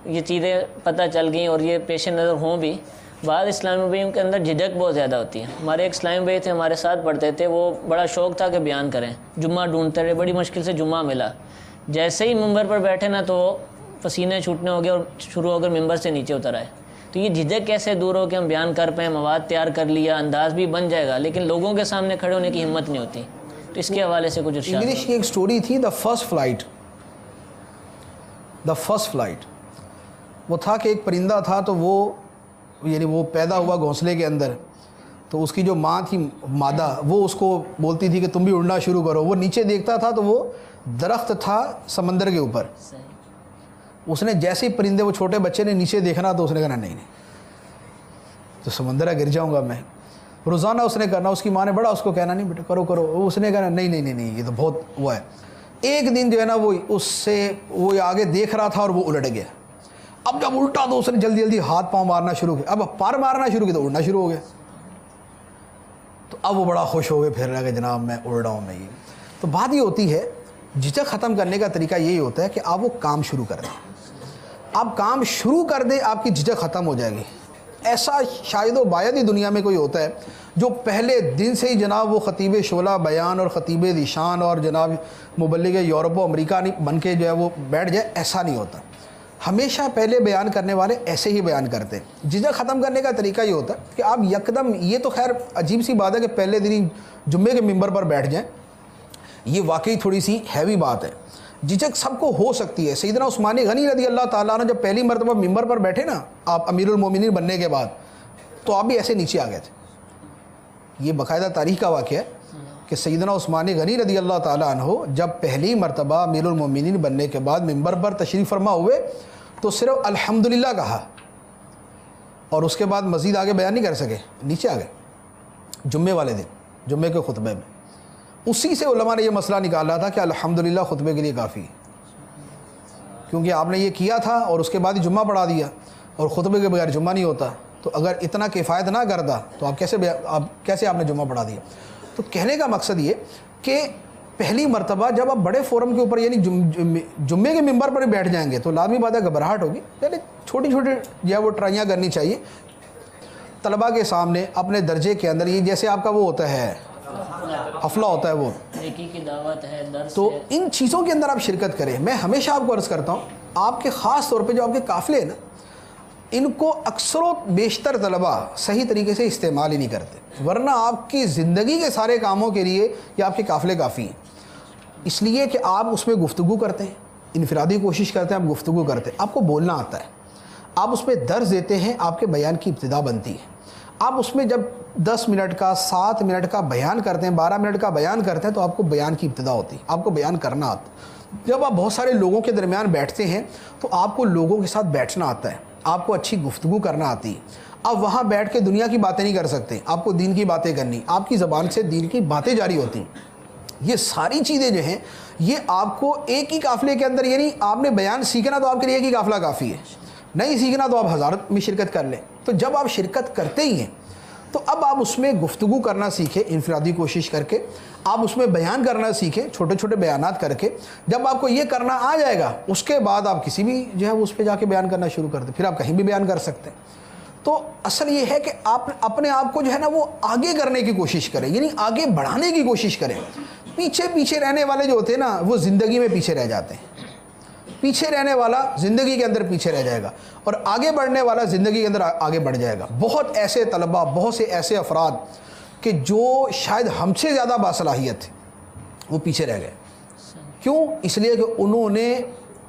یہ چیزیں پتہ چل گئیں اور یہ پیش نظر ہوں بھی، بعض اسلامی بھائیوں کے اندر جھجک بہت زیادہ ہوتی ہے۔ ہمارے ایک اسلامی بھائی تھے، ہمارے ساتھ پڑھتے تھے، وہ بڑا شوق تھا کہ بیان کریں، جمعہ ڈھونڈتے رہے، بڑی مشکل سے جمعہ ملا، جیسے ہی ممبر پر بیٹھے نا تو پسینے چھوٹنے ہو گئے اور شروع ہو کر ممبر سے نیچے اتر آئے۔ تو یہ جھجک کیسے دور ہو کہ ہم بیان کر پائیں، مواد تیار کر لیا، انداز بھی بن جائے گا، لیکن لوگوں کے سامنے کھڑے ہونے کی ہمت نہیں ہوتی۔ تو اس کے حوالے سے کچھ ارشاد انگلش کی ایک سٹوری تھی دا فرسٹ فلائٹ. وہ تھا کہ ایک پرندہ تھا تو وہ پیدا ہوا گھونسلے کے اندر. تو اس کی جو ماں تھی مادہ وہ اس کو بولتی تھی کہ تم بھی اڑنا شروع کرو. وہ نیچے دیکھتا تھا تو وہ درخت تھا سمندر کے اوپر. اس نے جیسے ہی پرندے وہ چھوٹے بچے نے نیچے دیکھنا تو اس نے کہنا نہیں تو سمندر گر جاؤں گا میں. روزانہ اس نے کرنا. اس کی ماں نے بڑا اس کو کہنا نہیں بیٹا کرو. اس نے کہنا نہیں یہ تو بہت وہ ہے. ایک دن جو ہے نا وہ آگے دیکھ رہا تھا اور وہ الٹ گیا. اب جب الٹا تو اس نے جلدی ہاتھ پاؤں مارنا شروع کیا. اب پر مارنا شروع کیا تو اڑنا شروع ہو گیا. تو اب وہ بڑا خوش ہو گئے پھر رہا کہ جناب میں اڑ رہا ہوں میں. یہ تو بات یہ ہوتی ہے جھجک ختم کرنے کا طریقہ یہی ہوتا ہے کہ آپ وہ کام شروع کر دیں. آپ کام شروع کر دیں آپ کی جھجک ختم ہو جائے گی. ایسا شاید و باید ہی دنیا میں کوئی ہوتا ہے جو پہلے دن سے ہی جناب وہ خطیب شعلہ بیان اور خطیب ذیشان اور جناب مبلغ یورپ و امریکہ بن کے جو ہے وہ بیٹھ جائے. ایسا نہیں ہوتا. ہمیشہ پہلے بیان کرنے والے ایسے ہی بیان کرتے ہیں. جھجک ختم کرنے کا طریقہ یہ ہوتا ہے کہ آپ یکدم, یہ تو خیر عجیب سی بات ہے کہ پہلے دن ہی جمعے کے ممبر پر بیٹھ جائیں. یہ واقعی تھوڑی سی ہیوی بات ہے. جھجک سب کو ہو سکتی ہے. سیدنا عثمان غنی رضی اللہ تعالیٰ عنہ جب پہلی مرتبہ ممبر پر بیٹھے نا آپ امیر المومنین بننے کے بعد, تو آپ بھی ایسے نیچے آ گئے تھے. یہ باقاعدہ تاریخ کا واقعہ ہے کہ سیدنا عثمان غنی رضی اللہ تعالیٰ عنہ جب پہلی مرتبہ امیر المومنین بننے کے بعد ممبر پر تشریف فرما ہوئے تو صرف الحمدللہ کہا اور اس کے بعد مزید آگے بیان نہیں کر سکے. نیچے آ گئے جمعے والے دن جمعے کے خطبے میں. اسی سے علماء نے یہ مسئلہ نکالا تھا کہ الحمدللہ خطبے کے لیے کافی ہے, کیونککہ آپ نے یہ کیا تھا اور اس کے بعد ہی جمعہ پڑھا دیا اور خطبے کے بغیر جمعہ نہیں ہوتا. تو اگر اتنا کفایت نہ کرتا تو آپ کیسے آپ نے جمعہ پڑھا دیا. تو کہنے کا مقصد یہ کہ پہلی مرتبہ جب آپ بڑے فورم کے اوپر یعنی جمعے کے ممبر پر بیٹھ جائیں گے تو لازمی بات ہے گھبراہٹ ہوگی. پہلے چھوٹی جو ہے وہ ٹرائیاں کرنی چاہیے طلباء کے سامنے اپنے درجے کے اندر. یہ جیسے آپ کا وہ ہوتا ہے حفلہ ہوتا ہے وہ نیکی کی دعوت ہے درس تو ہے. ان چیزوں کے اندر آپ شرکت کریں. میں ہمیشہ آپ کو عرض کرتا ہوں آپ کے خاص طور پہ جو آپ کے قافلے ہیں نا ان کو اکثر و بیشتر طلباء صحیح طریقے سے استعمال ہی نہیں کرتے, ورنہ آپ کی زندگی کے سارے کاموں کے لیے یہ آپ کے قافلے کافی ہیں. اس لیے کہ آپ اس میں گفتگو کرتے ہیں, انفرادی کوشش کرتے ہیں, آپ گفتگو کرتے ہیں, آپ کو بولنا آتا ہے, آپ اس میں درس دیتے ہیں, آپ کے بیان کی ابتدا بنتی ہے. آپ اس میں جب 10 منٹ کا 7 منٹ کا بیان کرتے ہیں 12 منٹ کا بیان کرتے ہیں تو آپ کو بیان کی ابتدا ہوتی ہے, آپ کو بیان کرنا آتا ہے. جب آپ بہت سارے لوگوں کے درمیان بیٹھتے ہیں تو آپ کو لوگوں کے ساتھ بیٹھنا آتا ہے, آپ کو اچھی گفتگو کرنا آتی ہے. آپ وہاں بیٹھ کے دنیا کی باتیں نہیں کر سکتے, آپ کو دین کی باتیں کرنی, آپ کی زبان سے دین کی باتیں جاری ہوتی ہیں. یہ ساری چیزیں جو ہیں یہ آپ کو ایک ہی قافلے کے اندر, یعنی آپ نے بیان سیکھنا تو آپ کے لیے ایک ہی قافلہ کافی ہے, نہیں سیکھنا تو آپ ہزارت میں شرکت کر لیں. تو جب آپ شرکت کرتے ہی ہیں تو اب آپ اس میں گفتگو کرنا سیکھیں انفرادی کوشش کر کے, آپ اس میں بیان کرنا سیکھیں چھوٹے چھوٹے بیانات کر کے. جب آپ کو یہ کرنا آ جائے گا اس کے بعد آپ کسی بھی جو ہے اس پہ جا کے بیان کرنا شروع کر دیں, پھر آپ کہیں بھی بیان کر سکتے ہیں. تو اصل یہ ہے کہ آپ اپنے آپ کو جو ہے نا وہ آگے کرنے کی کوشش کریں, یعنی آگے بڑھانے کی کوشش کریں. پیچھے رہنے والے جو ہوتے ہیں نا وہ زندگی میں پیچھے رہ جاتے ہیں. پیچھے رہنے والا زندگی کے اندر پیچھے رہ جائے گا اور آگے بڑھنے والا زندگی کے اندر آگے بڑھ جائے گا. بہت ایسے طلباء, بہت سے ایسے افراد کہ جو شاید ہم سے زیادہ باصلاحیت تھے وہ پیچھے رہ گئے. کیوں؟ اس لیے کہ انہوں نے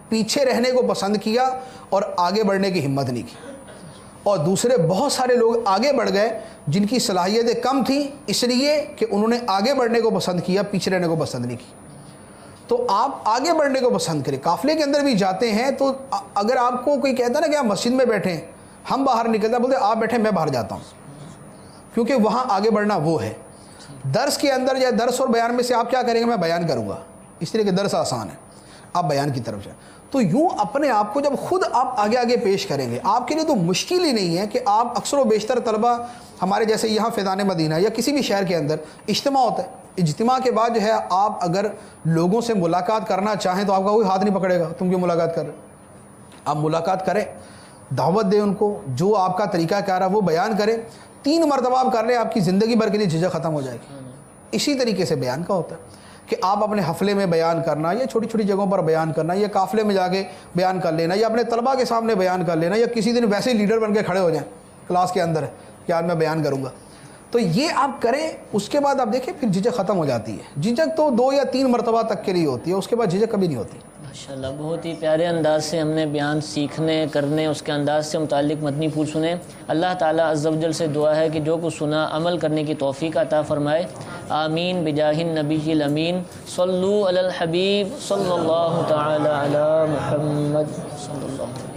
پیچھے رہنے کو پسند کیا اور آگے بڑھنے کی ہمت نہیں کی. اور دوسرے بہت سارے لوگ آگے بڑھ گئے جن کی صلاحیتیں کم تھیں اس لیے کہ انہوں نے آگے بڑھنے کو پسند کیا, پیچھے رہنے کو پسند نہیں کی. تو آپ آگے بڑھنے کو پسند کریں. قافلے کے اندر بھی جاتے ہیں تو اگر آپ کو کوئی کہتا ہے نا کہ آپ مسجد میں بیٹھیں, ہم باہر نکلتے ہیں, بولتے آپ بیٹھیں میں باہر جاتا ہوں, کیونکہ وہاں آگے بڑھنا وہ ہے. درس کے اندر یا درس اور بیان میں سے آپ کیا کریں گے, میں بیان کروں گا, اس لیے کہ درس آسان ہے, آپ بیان کی طرف جائیں. تو یوں اپنے آپ کو جب خود آپ آگے پیش کریں گے, آپ کے لیے تو مشکل ہی نہیں ہے کہ آپ اکثر و بیشتر طلباء ہمارے جیسے یہاں فیضان مدینہ یا کسی بھی شہر کے اندر اجتماع ہوتا ہے. اجتماع کے بعد جو ہے آپ اگر لوگوں سے ملاقات کرنا چاہیں تو آپ کا کوئی ہاتھ نہیں پکڑے گا تم کیوں ملاقات کر رہے. آپ ملاقات کریں, دعوت دیں ان کو, جو آپ کا طریقہ کار ہے وہ بیان کریں. 3 مرتبہ آپ کر لیں, آپ کی زندگی بھر کے لیے جھجک ختم ہو جائے گی. اسی طریقے سے بیان کا ہوتا ہے کہ آپ اپنے حفلے میں بیان کرنا, یا چھوٹی چھوٹی جگہوں پر بیان کرنا, یا قافلے میں جا کے بیان کر لینا, یا اپنے طلباء کے سامنے بیان کر لینا, یا کسی دن ویسے ہی لیڈر بن کے کھڑے ہو جائیں کلاس کے اندر کہ آج میں بیان کروں گا. تو یہ آپ کریں، اس کے بعد آپ دیکھیں پھر جھجک ختم ہو جاتی ہے. جھجک تو 2 یا 3 مرتبہ تک کے لیے ہوتی ہے، اس کے بعد جھجک کبھی نہیں ہوتی. ماشاءاللہ بہت ہی پیارے انداز سے ہم نے بیان سیکھنے کرنے اس کے انداز سے متعلق مدنی پھول سنے. اللہ تعالیٰ عز و جل سے دعا ہے کہ جو کچھ سنا عمل کرنے کی توفیق عطا فرمائے. آمین بجاہ النبی الامین. صلو علی الحبیب صلی اللہ تعالی علی محمد صلی اللہ علیہ وسلم.